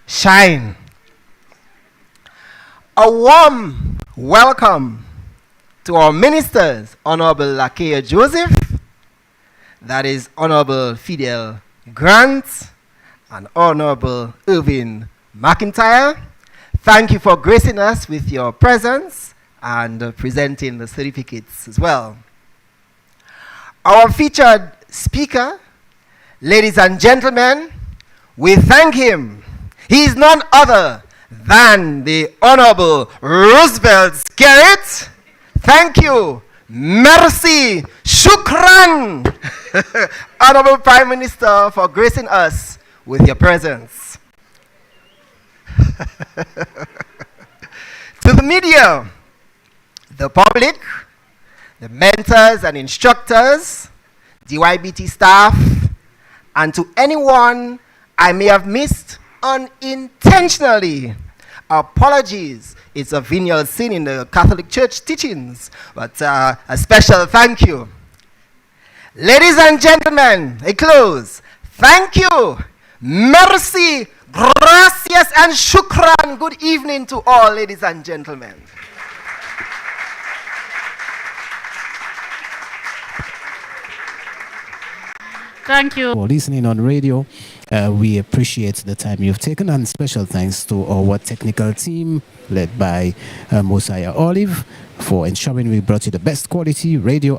shine. A warm welcome to our ministers, Honorable Lakeya Joseph, that is Honorable Fidel Grant, and Honorable Irvin McIntyre. Thank you for gracing us with your presence and presenting the certificates as well. Our featured speaker, ladies and gentlemen, we thank him. He is none other than the Honorable Roosevelt Skerrit. Thank you. Merci. Shukran. Honorable Prime Minister, for gracing us with your presence. To the media, the public, the mentors and instructors, DYBT staff, and to anyone I may have missed unintentionally, apologies. It's a venial sin in the Catholic Church teachings, but a special thank you. Ladies and gentlemen, I close. Thank you. Merci, gracias, and shukran. Good evening to all, ladies and gentlemen. Thank you for listening on radio. We appreciate the time you've taken, and special thanks to our technical team led by Mosiah Olive for ensuring we brought you the best quality radio.